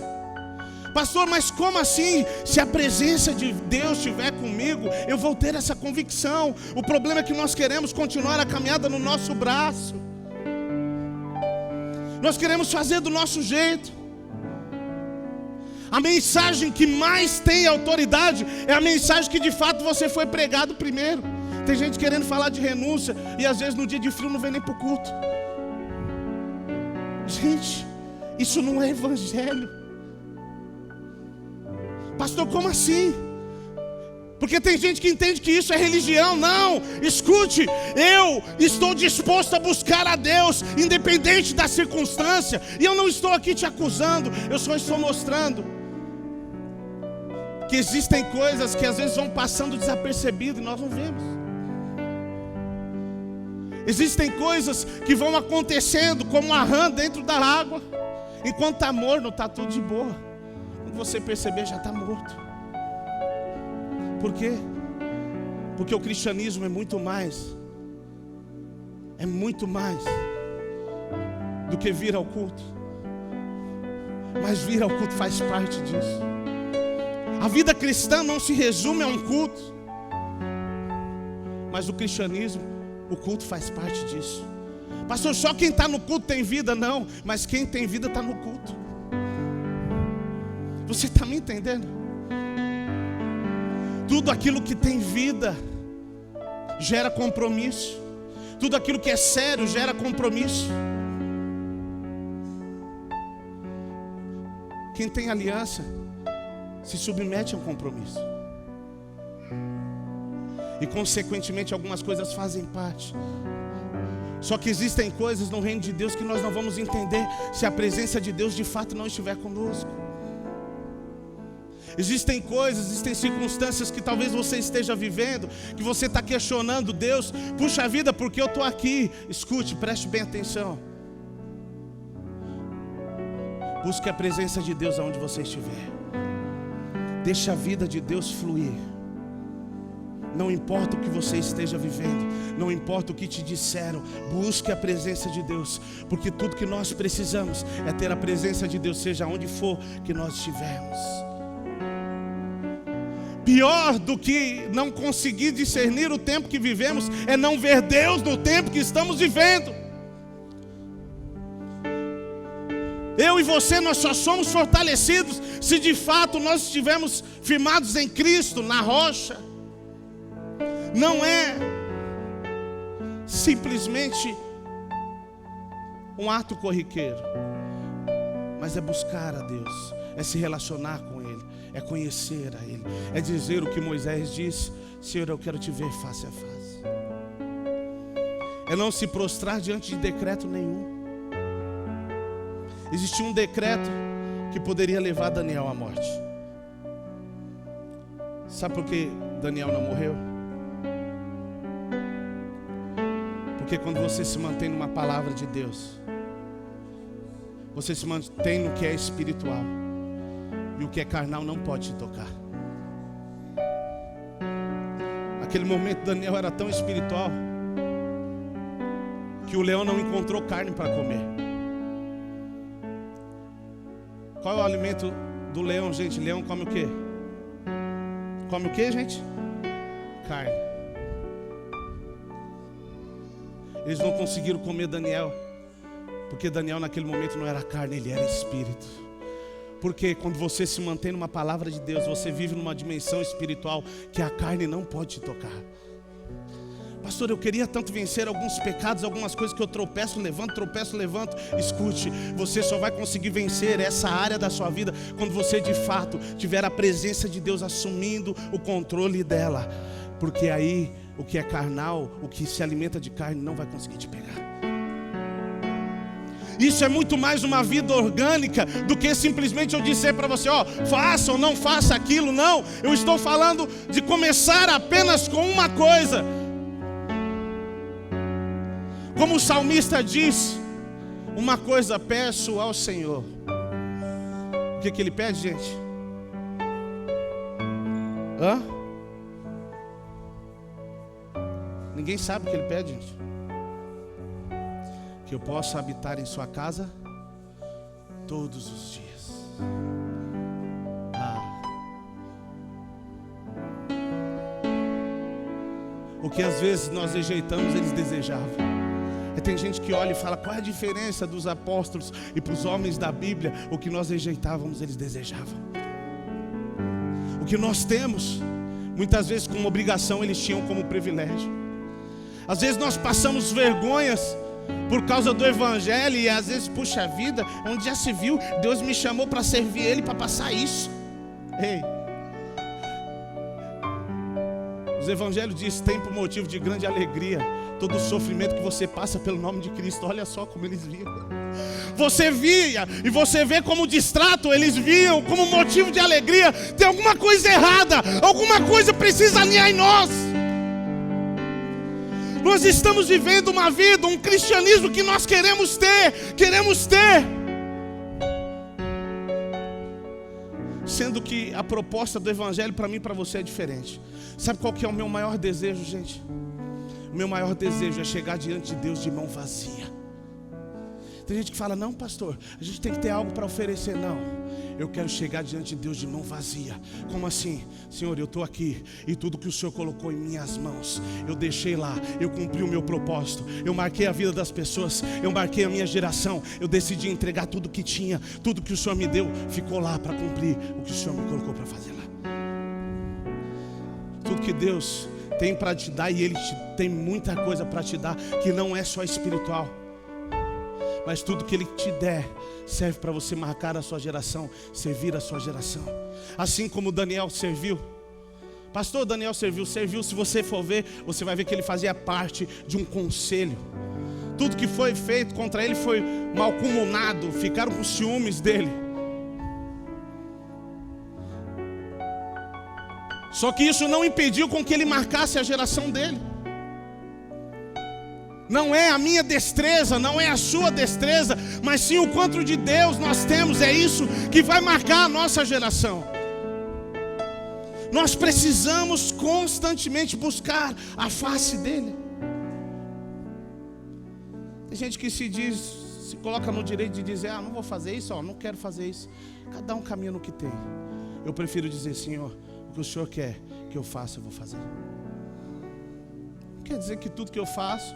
Pastor, mas como assim? Se a presença de Deus estiver comigo, eu vou ter essa convicção. O problema é que nós queremos continuar a caminhada no nosso braço. Nós queremos fazer do nosso jeito. A mensagem que mais tem autoridade é a mensagem que de fato você foi pregado primeiro. Tem gente querendo falar de renúncia e às vezes no dia de frio não vem nem para o culto. Gente, isso não é evangelho. Pastor, como assim? Porque tem gente que entende que isso é religião. Não, escute, eu estou disposto a buscar a Deus, independente da circunstância. E eu não estou aqui te acusando, eu só estou mostrando que existem coisas que às vezes vão passando desapercebido e nós não vemos. Existem coisas que vão acontecendo como uma rã dentro da água. Enquanto está morno, está tudo de boa. Quando você perceber, já está morto. Por quê? Porque o cristianismo é muito mais do que vir ao culto. Mas vir ao culto faz parte disso. A vida cristã não se resume a um culto, mas o cristianismo, o culto faz parte disso. Pastor, só quem está no culto tem vida? Não, mas quem tem vida está no culto. Você está me entendendo? Tudo aquilo que tem vida gera compromisso. Tudo aquilo que é sério gera compromisso. Quem tem aliança se submete a um compromisso. E consequentemente algumas coisas fazem parte. Só que existem coisas no reino de Deus que nós não vamos entender se a presença de Deus de fato não estiver conosco. Existem coisas, existem circunstâncias que talvez você esteja vivendo, que você está questionando Deus. Puxa vida, porque eu estou aqui. Escute, preste bem atenção. Busque a presença de Deus aonde você estiver. Deixa a vida de Deus fluir. Não importa o que você esteja vivendo, não importa o que te disseram, busque a presença de Deus, porque tudo que nós precisamos é ter a presença de Deus, seja onde for que nós estivermos. Pior do que não conseguir discernir o tempo que vivemos é não ver Deus no tempo que estamos vivendo. Eu e você, nós só somos fortalecidos se de fato nós estivermos firmados em Cristo, na rocha. Não é simplesmente um ato corriqueiro, mas é buscar a Deus, é se relacionar com Ele, é conhecer a Ele, é dizer o que Moisés disse: Senhor, eu quero te ver face a face. É não se prostrar diante de decreto nenhum. Existia um decreto que poderia levar Daniel à morte. Sabe por que Daniel não morreu? Porque quando você se mantém numa palavra de Deus, você se mantém no que é espiritual, e o que é carnal não pode te tocar. Naquele momento Daniel era tão espiritual que o leão não encontrou carne para comer. Qual é o alimento do leão, gente? Leão come o quê? Come o quê, gente? Carne. Eles não conseguiram comer Daniel, porque Daniel naquele momento não era carne, ele era espírito. Porque quando você se mantém numa palavra de Deus, você vive numa dimensão espiritual que a carne não pode te tocar. Pastor, eu queria tanto vencer alguns pecados, algumas coisas que eu tropeço, levanto. Escute, você só vai conseguir vencer essa área da sua vida quando você de fato tiver a presença de Deus assumindo o controle dela. Porque aí o que é carnal, o que se alimenta de carne, não vai conseguir te pegar. Isso é muito mais uma vida orgânica do que simplesmente eu dizer para você: ó, faça ou não faça aquilo. Não, eu estou falando de começar apenas com uma coisa. Como o salmista diz: uma coisa peço ao Senhor. O que ele pede, gente? Ninguém sabe o que ele pede, gente. Que eu possa habitar em sua casa todos os dias. O que às vezes nós rejeitamos, eles desejavam. E tem gente que olha e fala: qual é a diferença dos apóstolos e para os homens da Bíblia? O que nós rejeitávamos, eles desejavam. O que nós temos, muitas vezes como obrigação, eles tinham como privilégio. Às vezes nós passamos vergonhas por causa do Evangelho, e às vezes, puxa vida, onde já se viu, Deus me chamou para servir Ele, para passar isso. Ei, os Evangelhos dizem: tem por motivo de grande alegria todo o sofrimento que você passa pelo nome de Cristo. Olha só como eles viam. Você via e você vê como distrato, eles viam como motivo de alegria. Tem alguma coisa errada, alguma coisa precisa alinhar em nós. Nós estamos vivendo uma vida, um cristianismo que nós queremos ter, sendo que a proposta do Evangelho para mim e para você é diferente. Sabe qual que é o meu maior desejo, gente? O meu maior desejo é chegar diante de Deus de mão vazia. Tem gente que fala: não, pastor, a gente tem que ter algo para oferecer. Não, eu quero chegar diante de Deus de mão vazia. Como assim? Senhor, eu estou aqui, e tudo que o Senhor colocou em minhas mãos, eu deixei lá, eu cumpri o meu propósito, eu marquei a vida das pessoas, eu marquei a minha geração, eu decidi entregar tudo que tinha, tudo que o Senhor me deu, ficou lá para cumprir o que o Senhor me colocou para fazer lá. Tudo que Deus tem para te dar, e Ele tem muita coisa para te dar, que não é só espiritual, mas tudo que Ele te der serve para você marcar a sua geração, servir a sua geração. Assim como Daniel serviu. Pastor, Daniel serviu. Se você for ver, você vai ver que ele fazia parte de um conselho. Tudo que foi feito contra ele foi malcomunado, ficaram com ciúmes dele. Só que isso não impediu com que ele marcasse a geração dele. Não é a minha destreza, não é a sua destreza, mas sim o quanto de Deus nós temos. É isso que vai marcar a nossa geração. Nós precisamos constantemente buscar a face dele. Tem gente que se coloca no direito de dizer: não vou fazer isso, não quero fazer isso. Cada um caminha no que tem. Eu prefiro dizer: Senhor, o que o Senhor quer que eu faça, eu vou fazer. Não quer dizer que tudo que eu faço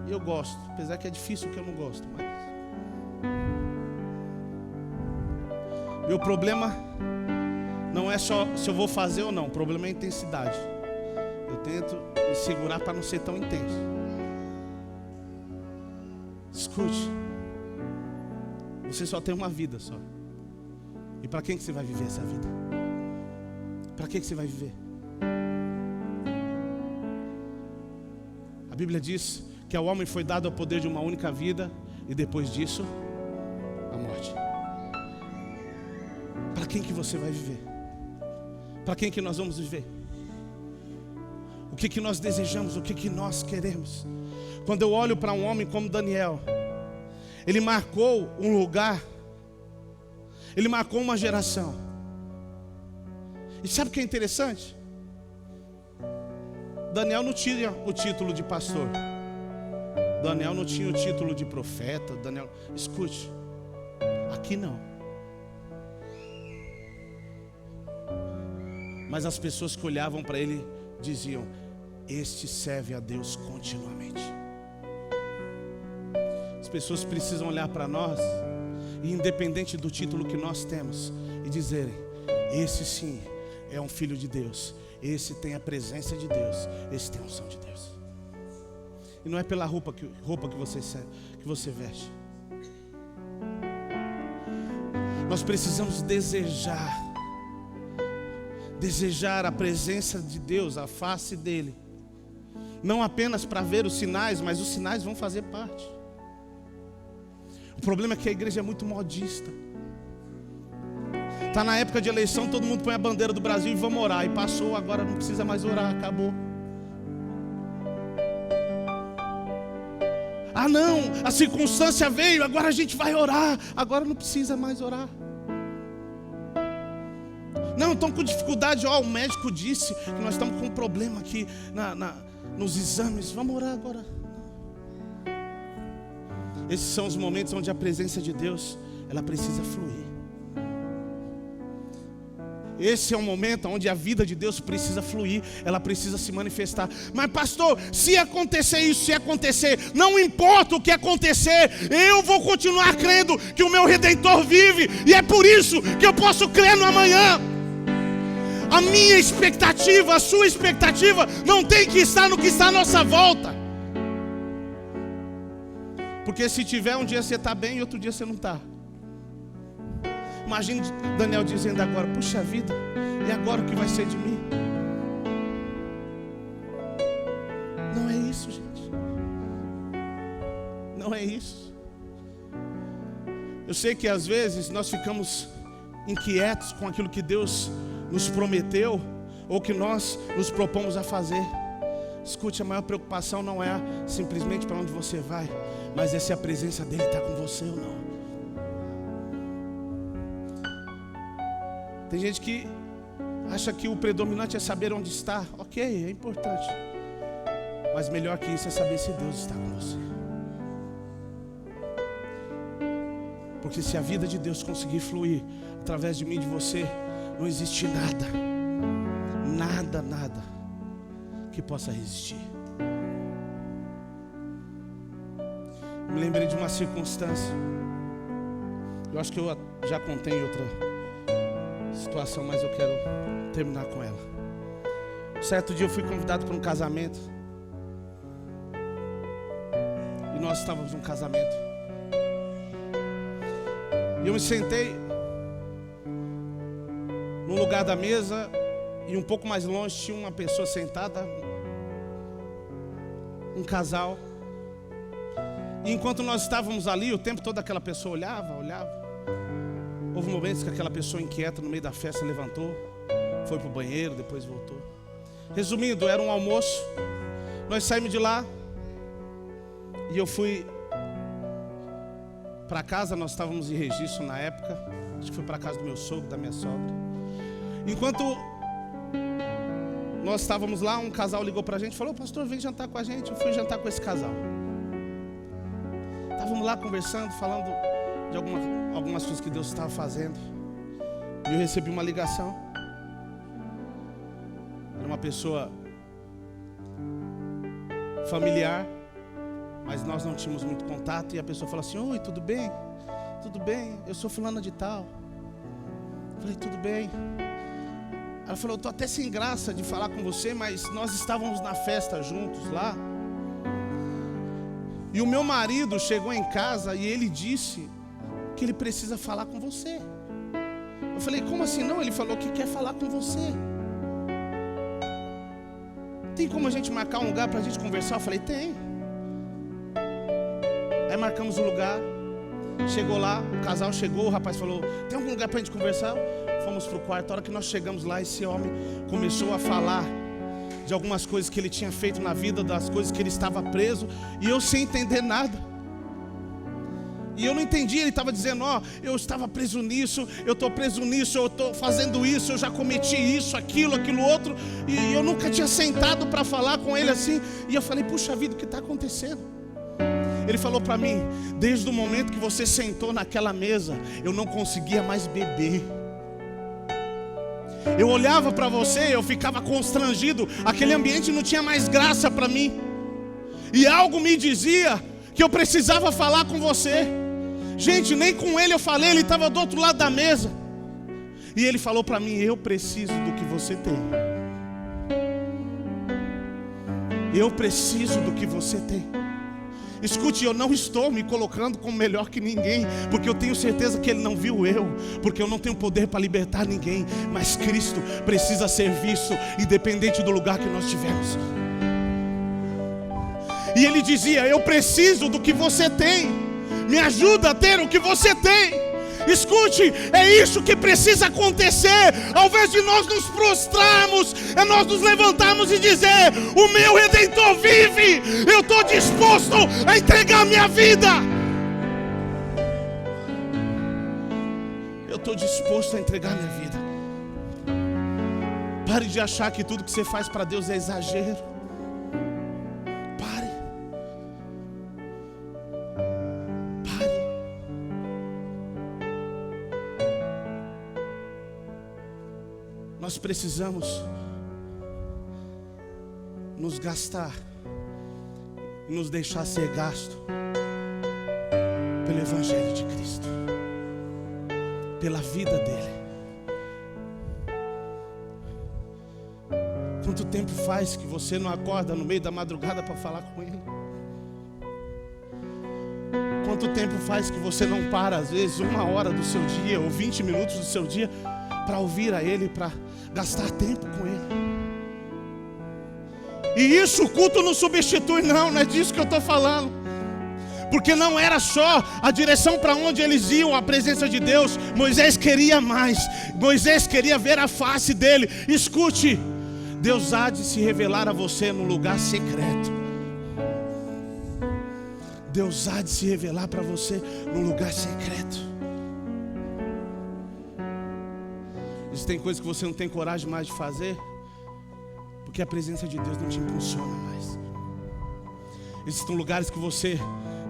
eu gosto, apesar que é difícil que eu não gosto, mas meu problema não é só se eu vou fazer ou não, o problema é a intensidade. Eu tento me segurar para não ser tão intenso. Escute, você só tem uma vida só. E para quem que você vai viver essa vida? Para que você vai viver? A Bíblia diz que ao homem foi dado o poder de uma única vida, e depois disso, a morte. Para quem que você vai viver? Para quem que nós vamos viver? O que que nós desejamos? O que que nós queremos? Quando eu olho para um homem como Daniel, ele marcou um lugar, ele marcou uma geração. E sabe o que é interessante? Daniel não tinha o título de pastor, Daniel não tinha o título de profeta, Daniel, escute, aqui não. Mas as pessoas que olhavam para ele diziam: este serve a Deus continuamente. As pessoas precisam olhar para nós, e independente do título que nós temos, e dizerem: esse sim é um filho de Deus, esse tem a presença de Deus, esse tem a unção de Deus. E não é pela roupa que você veste. Nós precisamos desejar a presença de Deus, a face dele. Não apenas para ver os sinais, mas os sinais vão fazer parte. O problema é que a igreja é muito modista. Está na época de eleição, todo mundo põe a bandeira do Brasil e vamos orar. E passou, agora não precisa mais orar, acabou. Ah não, a circunstância veio, agora a gente vai orar. Agora não precisa mais orar. Não, estão com dificuldade. O médico disse que nós estamos com um problema aqui nos exames. Vamos orar agora. Esses são os momentos onde a presença de Deus, ela precisa fluir. Esse é o momento onde a vida de Deus precisa fluir, ela precisa se manifestar. Mas pastor, se acontecer isso, se acontecer, não importa o que acontecer, eu vou continuar crendo que o meu Redentor vive. E é por isso que eu posso crer no amanhã. A minha expectativa, a sua expectativa não tem que estar no que está à nossa volta. Porque se tiver, um dia você está bem e outro dia você não está. Imagine Daniel dizendo agora: puxa vida, e agora o que vai ser de mim? Não é isso, gente. Não é isso. Eu sei que às vezes nós ficamos inquietos com aquilo que Deus nos prometeu, ou que nós nos propomos a fazer. Escute, a maior preocupação não é simplesmente para onde você vai, mas é se a presença dele está com você ou não. Tem gente que acha que o predominante é saber onde está. Ok, é importante. Mas melhor que isso é saber se Deus está com você. Porque se a vida de Deus conseguir fluir através de mim e de você, não existe nada que possa resistir. Me lembrei de uma circunstância. Eu acho que eu já contei em outra situação, mas eu quero terminar com ela. Certo dia eu fui convidado para um casamento. E nós estávamos num casamento. E eu me sentei no lugar da mesa, e um pouco mais longe tinha uma pessoa sentada, um casal. E enquanto nós estávamos ali, o tempo todo aquela pessoa olhava. Houve momentos que aquela pessoa inquieta no meio da festa levantou, foi para o banheiro, depois voltou. Resumindo, era um almoço. Nós saímos de lá e eu fui para casa. Nós estávamos em registro na época. Acho que foi para casa do meu sogro, da minha sogra. Enquanto nós estávamos lá, um casal ligou pra gente e falou: pastor, vem jantar com a gente. Eu fui jantar com esse casal. Estávamos lá conversando, falando de algumas coisas que Deus estava fazendo. E eu recebi uma ligação. Era uma pessoa familiar, mas nós não tínhamos muito contato. E a pessoa falou assim: oi, tudo bem? Tudo bem, eu sou fulana de tal. Eu falei: tudo bem. Ela falou: eu estou até sem graça de falar com você, mas nós estávamos na festa juntos lá. E o meu marido chegou em casa e ele disse que ele precisa falar com você. Eu falei: como assim? Não, ele falou que quer falar com você. Tem como a gente marcar um lugar para a gente conversar? Eu falei: tem. Aí marcamos o lugar. Chegou lá, o casal chegou, o rapaz falou: tem algum lugar para a gente conversar? Fomos para o quarto. A hora que nós chegamos lá, esse homem começou a falar de algumas coisas que ele tinha feito na vida, das coisas que ele estava preso, e eu sem entender nada. E eu não entendi. Ele estava dizendo: ó, eu estava preso nisso, eu estou preso nisso, eu estou fazendo isso, eu já cometi isso, aquilo outro, e eu nunca tinha sentado para falar com ele assim. E eu falei: puxa vida, o que está acontecendo? Ele falou para mim: desde o momento que você sentou naquela mesa, eu não conseguia mais beber. Eu olhava para você, eu ficava constrangido, aquele ambiente não tinha mais graça para mim. E algo me dizia que eu precisava falar com você. Gente, nem com ele eu falei, ele estava do outro lado da mesa. E ele falou para mim: eu preciso do que você tem. Eu preciso do que você tem. Escute, eu não estou me colocando como melhor que ninguém, porque eu tenho certeza que Ele não viu eu, porque eu não tenho poder para libertar ninguém, mas Cristo precisa ser visto, independente do lugar que nós estivermos. E Ele dizia: eu preciso do que você tem, me ajuda a ter o que você tem. Escute, é isso que precisa acontecer. Ao invés de nós nos prostrarmos, é nós nos levantarmos e dizer: o meu Redentor vive, eu estou disposto a entregar a minha vida. Eu estou disposto a entregar a minha vida. Pare de achar que tudo que você faz para Deus é exagero. Nós precisamos nos gastar e nos deixar ser gasto pelo Evangelho de Cristo, pela vida dele. Quanto tempo faz que você não acorda no meio da madrugada para falar com ele? Quanto tempo faz que você não para, às vezes, 1 hora do seu dia ou 20 minutos do seu dia para ouvir a ele, para gastar tempo com ele? E isso o culto não substitui, não é disso que eu estou falando. Porque não era só a direção para onde eles iam, a presença de Deus. Moisés queria mais. Moisés queria ver a face dele. Escute, Deus há de se revelar a você no lugar secreto. Deus há de se revelar para você no lugar secreto. Existem coisas que você não tem coragem mais de fazer, porque a presença de Deus não te impulsiona mais. Existem lugares que você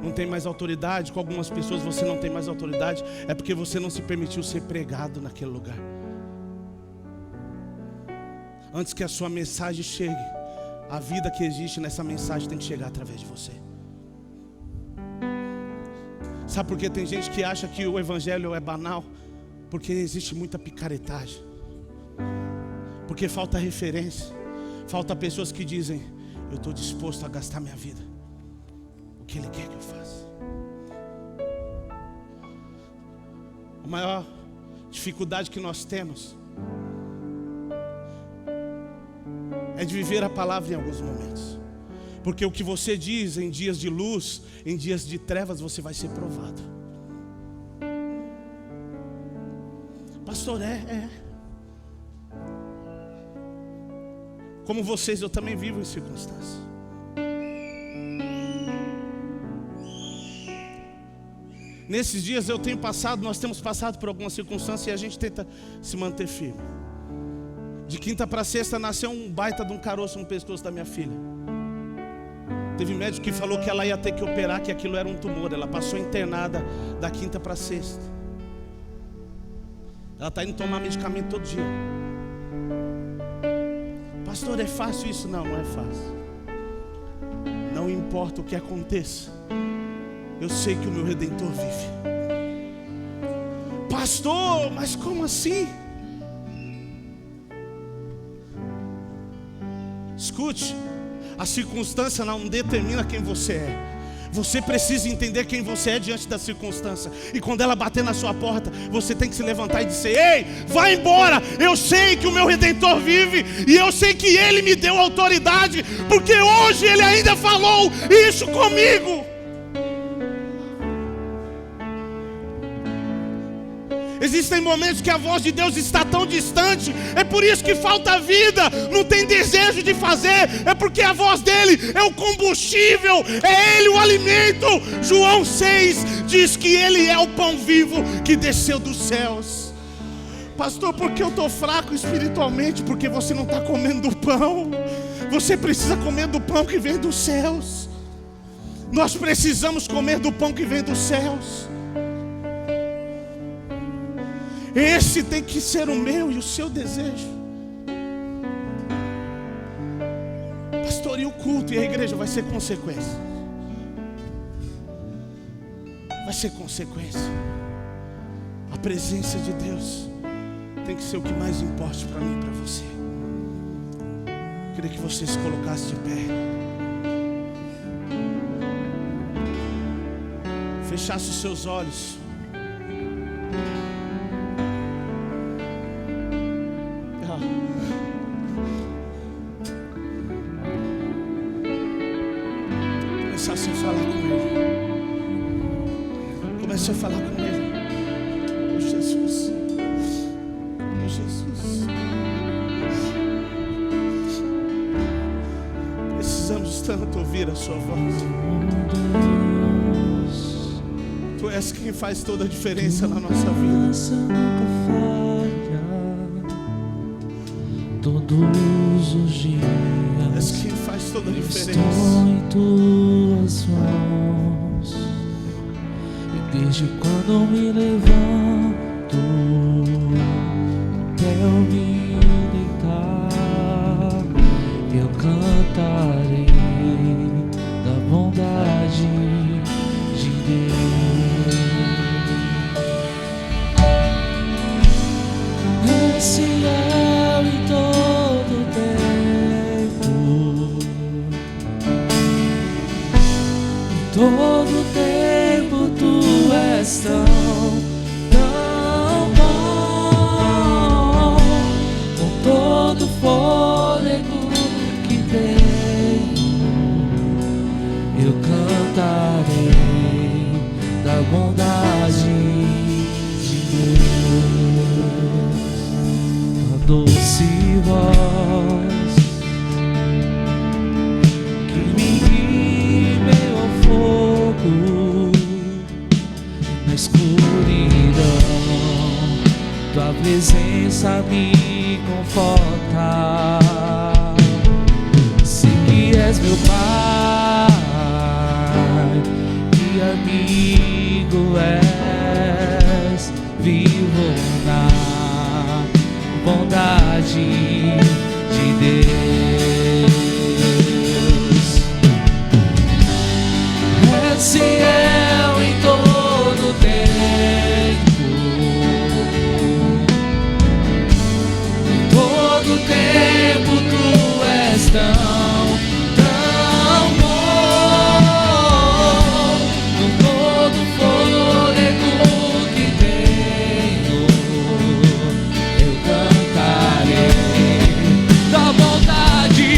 não tem mais autoridade, com algumas pessoas você não tem mais autoridade, é porque você não se permitiu ser pregado naquele lugar. Antes que a sua mensagem chegue, a vida que existe nessa mensagem tem que chegar através de você. Sabe por que tem gente que acha que o Evangelho é banal? Porque existe muita picaretagem. Porque falta referência. Falta pessoas que dizem: eu estou disposto a gastar minha vida, o que Ele quer que eu faça. A maior dificuldade que nós temos é de viver a palavra em alguns momentos. Porque o que você diz em dias de luz, em dias de trevas, você vai ser provado. Pastor, como vocês, eu também vivo em circunstâncias. Nesses dias nós temos passado por algumas circunstâncias e a gente tenta se manter firme. De quinta para sexta nasceu um baita de um caroço no pescoço da minha filha. Teve médico que falou que ela ia ter que operar, que aquilo era um tumor. Ela passou internada da quinta para sexta. Ela está indo tomar medicamento todo dia. Pastor, é fácil isso? Não, não é fácil. Não importa o que aconteça, eu sei que o meu Redentor vive. Pastor, mas como assim? Escute, a circunstância não determina quem você é. Você precisa entender quem você é diante da circunstância. E quando ela bater na sua porta, você tem que se levantar e dizer: ei, vai embora, eu sei que o meu Redentor vive. E eu sei que Ele me deu autoridade, porque hoje Ele ainda falou isso comigo. Existem momentos que a voz de Deus está tão distante. É por isso que falta vida, não tem desejo de fazer. É porque a voz dele é o combustível, é ele o alimento. João 6 diz que ele é o pão vivo que desceu dos céus. Pastor, por que eu estou fraco espiritualmente? Porque você não está comendo do pão. Você precisa comer do pão que vem dos céus. Nós precisamos comer do pão que vem dos céus. Esse tem que ser o meu e o seu desejo. Pastor, e o culto e a igreja vai ser consequência. Vai ser consequência. A presença de Deus tem que ser o que mais importe para mim e para você. Eu queria que você se colocasse de pé, fechasse os seus olhos. Começasse a falar com Ele. Comece a falar com Ele. Oh Jesus, oh Jesus, precisamos tanto ouvir a Sua voz. Tu és quem faz toda a diferença na nossa vida. Todos os dias És quem faz toda a diferença. Estou em tuas mãos, e desde quando me levanto até eu me deitar, eu cantarei da bondade de Deus. Esse é em todo tempo, em todo tempo tu és tão bom, com todo fôlego que tenho, eu cantarei da bondade de Deus. A doce voz que me guia em meio ao fogo, na escuridão, tua presença me conforta. Sei que és meu Pai e amigo és, vivo na bondade de Deus. És fiel em todo tempo, em todo tempo tu és tão bom, com todo fôlego que tenho, eu cantarei da bondade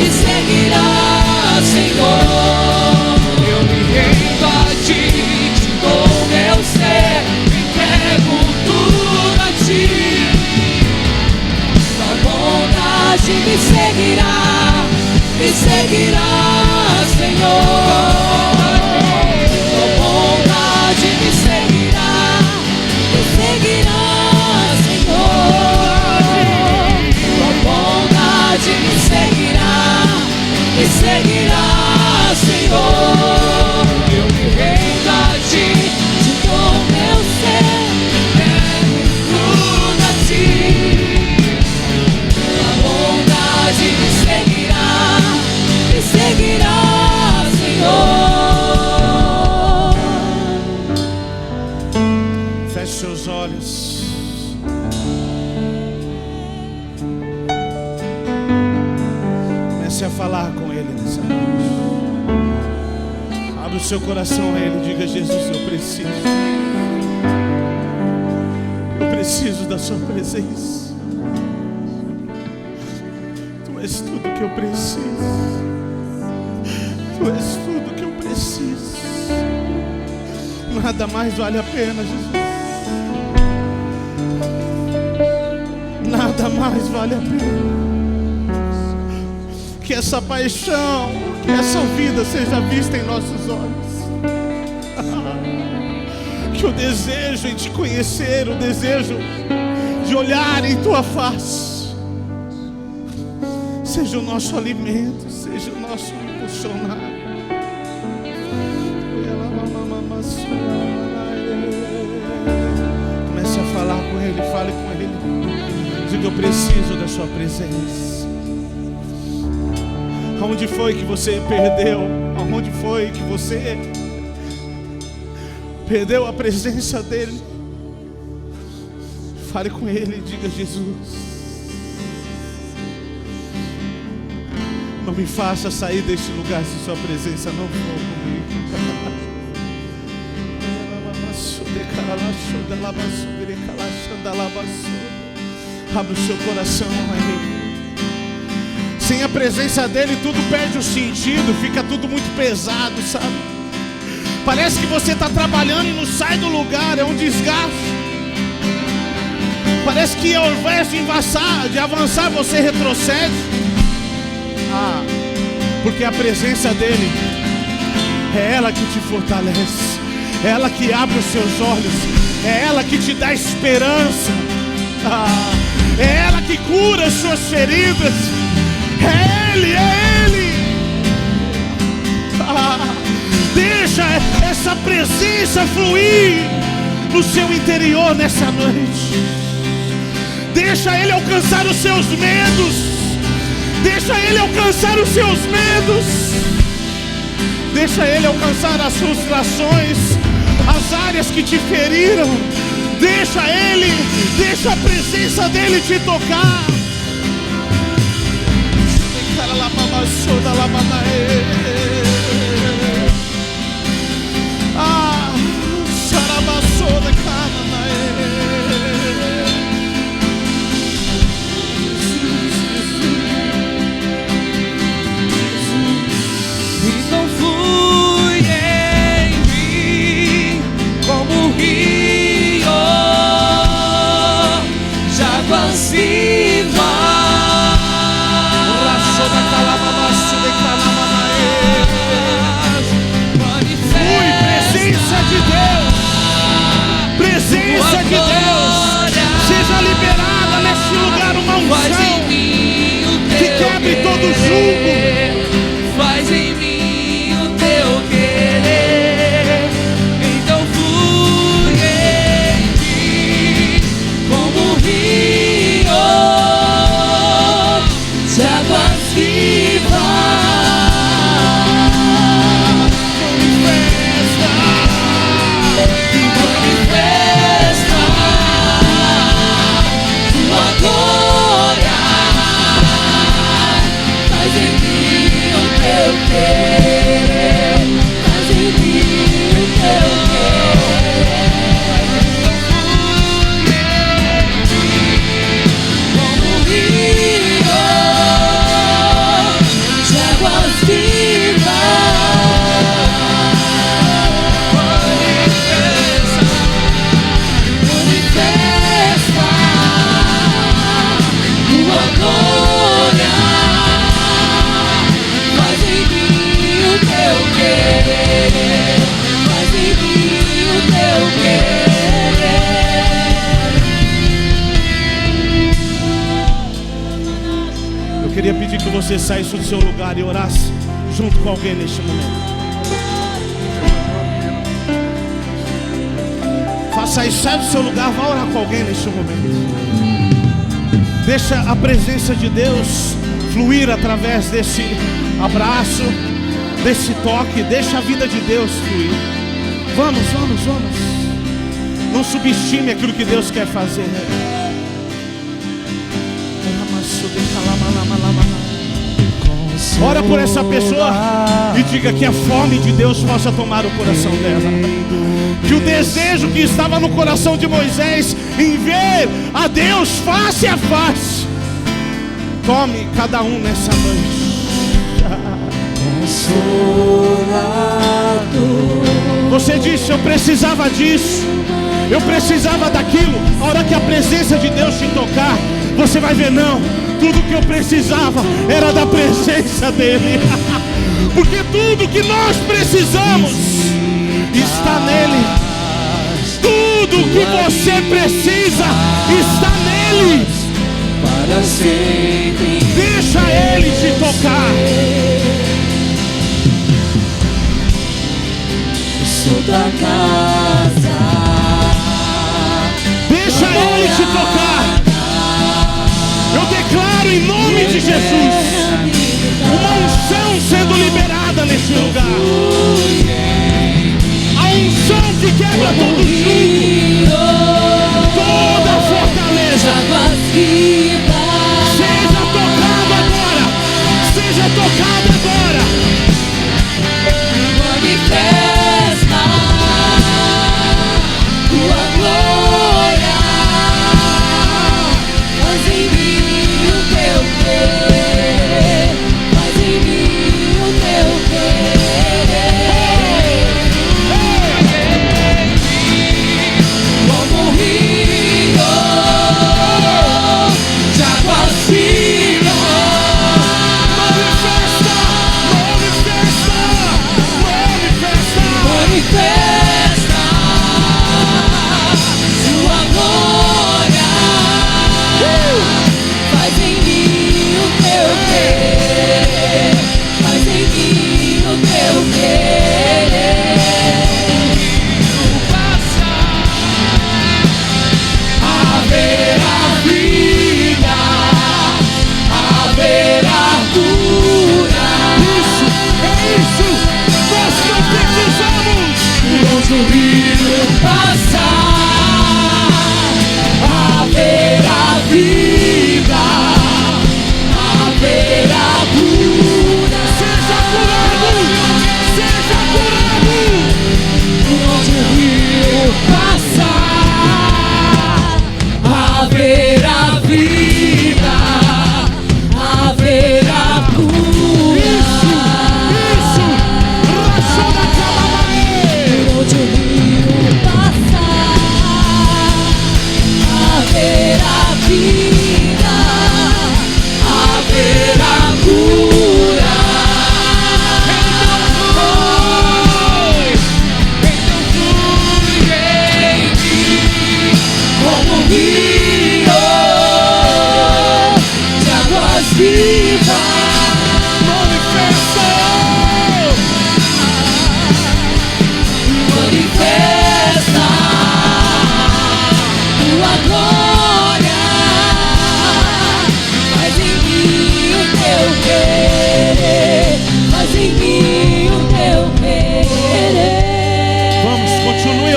seguirá, Senhor. Eu me rendo a ti, te dou meu ser, entrego tudo a ti. Tua bondade me seguirá, Senhor. Tua bondade me seguirá, Senhor. Tua bondade me seguirá, Senhor. Eu me rendo a ti, te dou meu ser, entrego tudo a ti. Tua bondade me seguirá, Senhor. Feche seus olhos. Comece a falar com Ele nessa noite. Abre o seu coração a Ele e diga: Jesus, eu preciso da sua presença. Tu és tudo que eu preciso. Tu és tudo que eu preciso. Nada mais vale a pena, Jesus. Nada mais vale a pena. Que essa paixão, que essa vida seja vista em nossos olhos. Que o desejo em te conhecer, o desejo de olhar em tua face, seja o nosso alimento, seja o nosso impulsionar. Comece a falar com Ele, fale com Ele. Diga: eu preciso da sua presença. Aonde foi que você perdeu? Aonde foi que você perdeu a presença dEle? Fale com Ele e diga: Jesus, não me faça sair deste lugar se sua presença não for comigo. Abre o seu coração a Ele. Sem a presença dEle tudo perde o sentido, fica tudo muito pesado, sabe? Parece que você está trabalhando e não sai do lugar, é um desgaste. Parece que ao invés de avançar, você retrocede. Porque a presença dEle é ela que te fortalece, é ela que abre os seus olhos, é ela que te dá esperança, é ela que cura as suas feridas. É Ele. Deixa essa presença fluir no seu interior nessa noite. Deixa Ele alcançar os seus medos. Deixa Ele alcançar os seus medos. Deixa Ele alcançar as frustrações, as áreas que te feriram. Deixa a presença dEle te tocar. Então flui em mim como um rio de águas vivas. Presença de Deus, seja liberada neste lugar uma unção que quebre todo jugo. Faz em mim o teu querer. Então flui em mim como um rio de águas vivas. Tua glória faz em mim queria pedir que você saísse do seu lugar e orasse junto com alguém neste momento. Faça isso, sai do seu lugar, vá orar com alguém neste momento. Deixa a presença de Deus fluir através desse abraço, desse toque. Deixa a vida de Deus fluir. Vamos. Não subestime aquilo que Deus quer fazer. Ora por essa pessoa e diga que a fome de Deus possa tomar o coração dela. Que o desejo que estava no coração de Moisés em ver a Deus face a face, tome cada um nessa noite. Você disse: eu precisava disso, eu precisava daquilo. A hora que a presença de Deus te tocar, você vai ver, não, tudo que eu precisava era da presença dele. Porque tudo que nós precisamos está nele. Tudo que você precisa está nele. Para sempre. Deixa ele te tocar. Sou da casa. Deixa ele te tocar. Eu declaro em nome de Jesus uma unção sendo liberada neste lugar. A unção que quebra todo jugo, toda fortaleza. Seja tocado agora. Seja tocado agora. Manifesta tua glória. Faz em mim o teu querer. Faz em mim o teu querer. Como um rio de águas vivas. Manifesta. Manifesta sua glória. Faz em mim o teu querer. Faz em mim o teu querer. Haverá vida, haverá cura. Isso. Nós não precisamos. Onde o rio passar, haverá vida, haverá cura. Seja curado. Onde o rio passar, haverá vida, haverá cura. Isso. Ração da calamaria. Onde o rio passar, haverá vida, haverá cura. Então flui em mim como um rio de águas vivas. Manifesta tua glória. Faz em mim o teu querer. Faz em mim o teu querer. Vamos, continue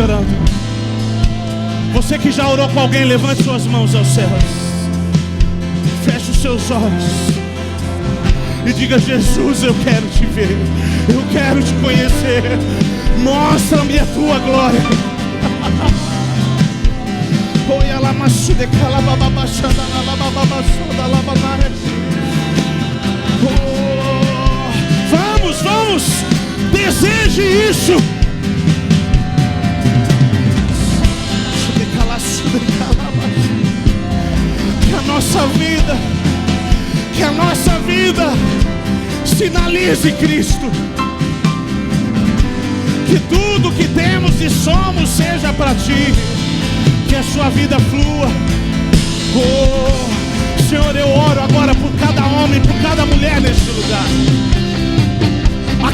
orando. Você que já orou com alguém, levante suas mãos aos céus. Feche os seus olhos e diga: Jesus, eu quero te ver, eu quero te conhecer. Mostra-me a tua glória. Vamos, deseje isso. Que a nossa vida sinalize Cristo. Que tudo que temos e somos seja para Ti. Que a sua vida flua. Oh, Senhor, eu oro agora por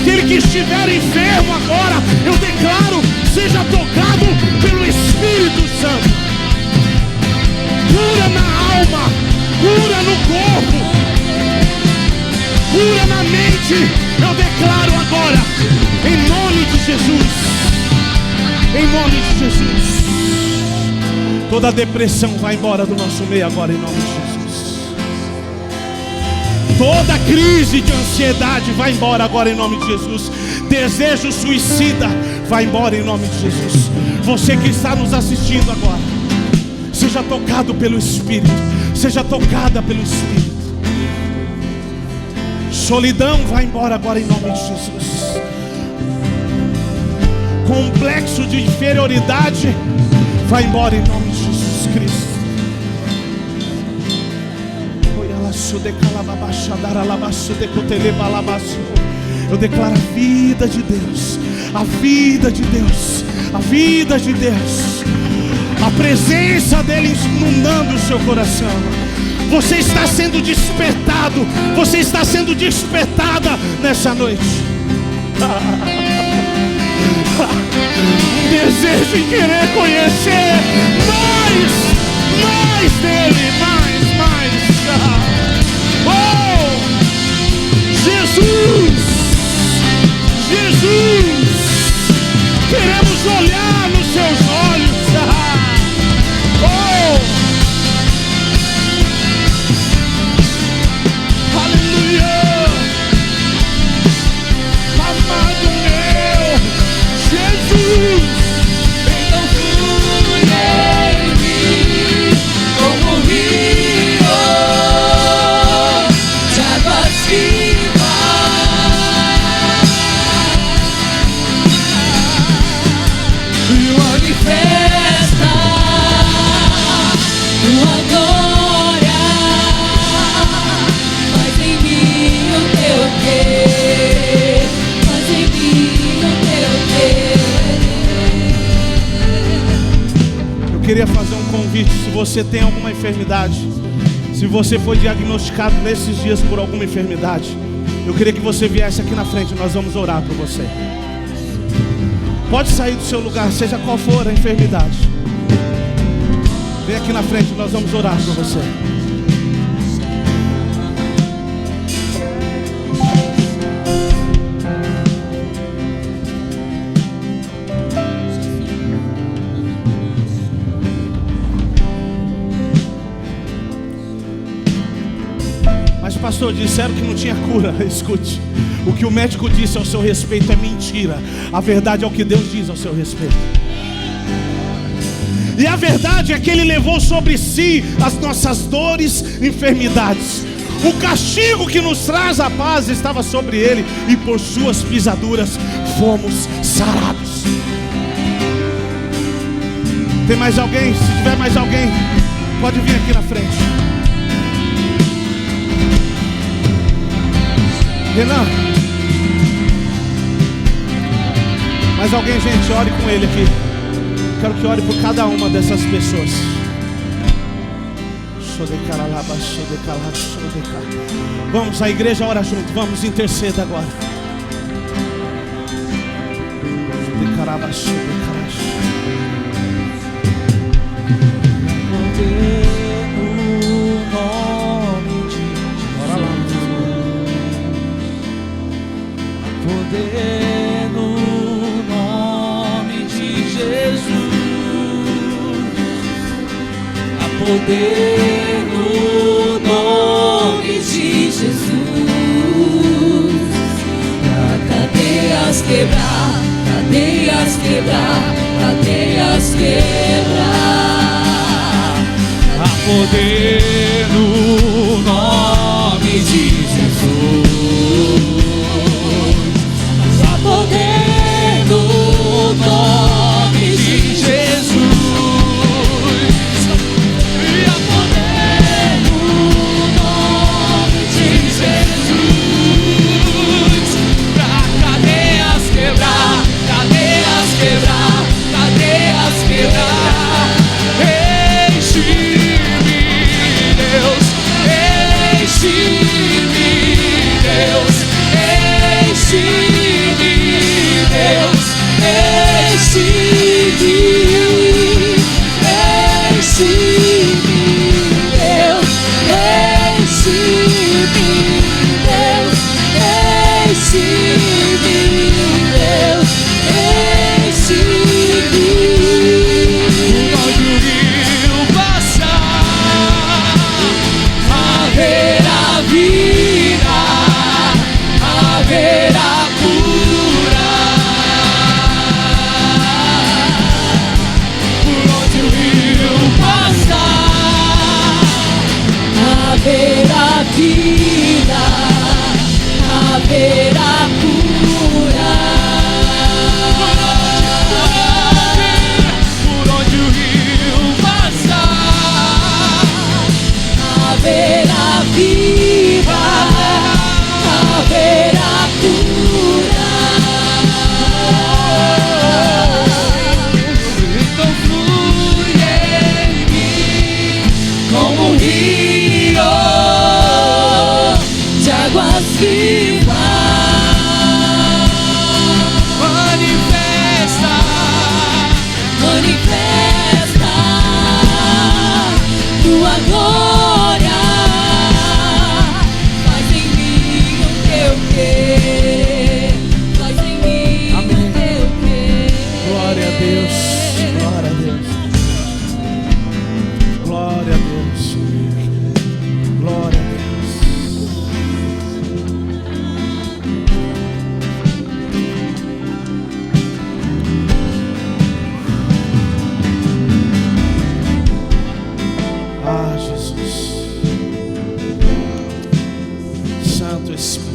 Aquele que estiver enfermo agora, eu declaro, seja tocado pelo Espírito Santo. Cura na alma, cura no corpo, cura na mente. Eu declaro agora, em nome de Jesus, em nome de Jesus. Toda depressão vai embora do nosso meio agora, em nome de Jesus. Toda crise de ansiedade vai embora agora, em nome de Jesus. Desejo suicida vai embora, em nome de Jesus. Você que está nos assistindo agora, seja tocado pelo Espírito, seja tocada pelo Espírito. Solidão vai embora agora, em nome de Jesus. Complexo de inferioridade vai embora, em nome de Jesus Cristo. Eu declaro a vida de Deus, a vida de Deus, a vida de Deus, a presença dele inundando o seu coração. Você está sendo despertado, você está sendo despertada nessa noite. Desejo em querer conhecer mais dele, mais. Oh, Jesus, queremos olhar nos seus olhos. Oh, aleluia, amado meu Jesus. Então flui em mim como rio de águas vivas, e manifesta tua glória. Faz em mim o teu querer, faz em mim o teu querer. Eu queria fazer um convite. Se você tem alguma enfermidade, se você foi diagnosticado nesses dias por alguma enfermidade, eu queria que você viesse aqui na frente. Nós vamos orar por você. Pode sair do seu lugar, seja qual for a enfermidade. Vem aqui na frente, nós vamos orar por você. Mas pastor, disseram que não tinha cura. Escute, o que o médico disse ao seu respeito é mentira. A verdade é o que Deus diz ao seu respeito. E a verdade é que Ele levou sobre si as nossas dores e enfermidades. O castigo que nos traz a paz estava sobre Ele, e por suas pisaduras fomos sarados. Tem mais alguém? Se tiver mais alguém, pode vir aqui na frente. Renan, mais alguém, gente? Ore com ele aqui. Quero que ore por cada uma dessas pessoas. Vamos, a igreja ora junto. Vamos, interceda agora. Poder no nome de Jesus, há poder no nome de Jesus, pra cadeias quebrar, cadeias quebrar, cadeias quebrar. Há poder no nome de Jesus. Poder no nome de Jesus, e há poder no nome de Jesus, pra cadeias quebrar, cadeias quebrar, cadeias quebrar. Enche-me, Deus, haverá vida, haverá cura. Por onde o rio passar, haverá vida, haverá cura. Então flui em mim como um rio de águas vivas. Manifesta tua glória, faz em mim o teu querer, faz em mim o teu querer. Glória a Deus, glória a Deus, glória a Deus, glória a Deus. Ah, Jesus, Santo Espírito.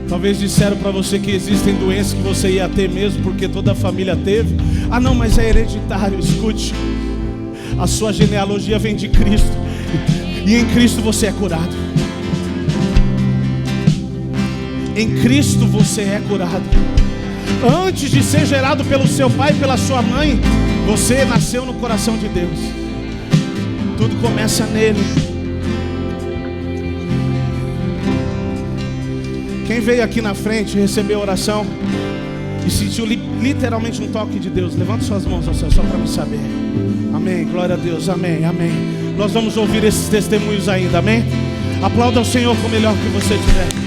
Talvez disseram para você que existem doenças que você ia ter mesmo, porque toda a família teve. Ah não, mas é hereditário. Escute, a sua genealogia vem de Cristo, e em Cristo você é curado. Em Cristo você é curado. Antes de ser gerado pelo seu pai e pela sua mãe, você nasceu no coração de Deus. Tudo começa nele. Quem veio aqui na frente, recebeu a oração e sentiu literalmente um toque de Deus, levanta suas mãos ao céu só para me saber. Amém, glória a Deus, amém, amém. Nós vamos ouvir esses testemunhos ainda, amém? Aplauda o Senhor com o melhor que você tiver.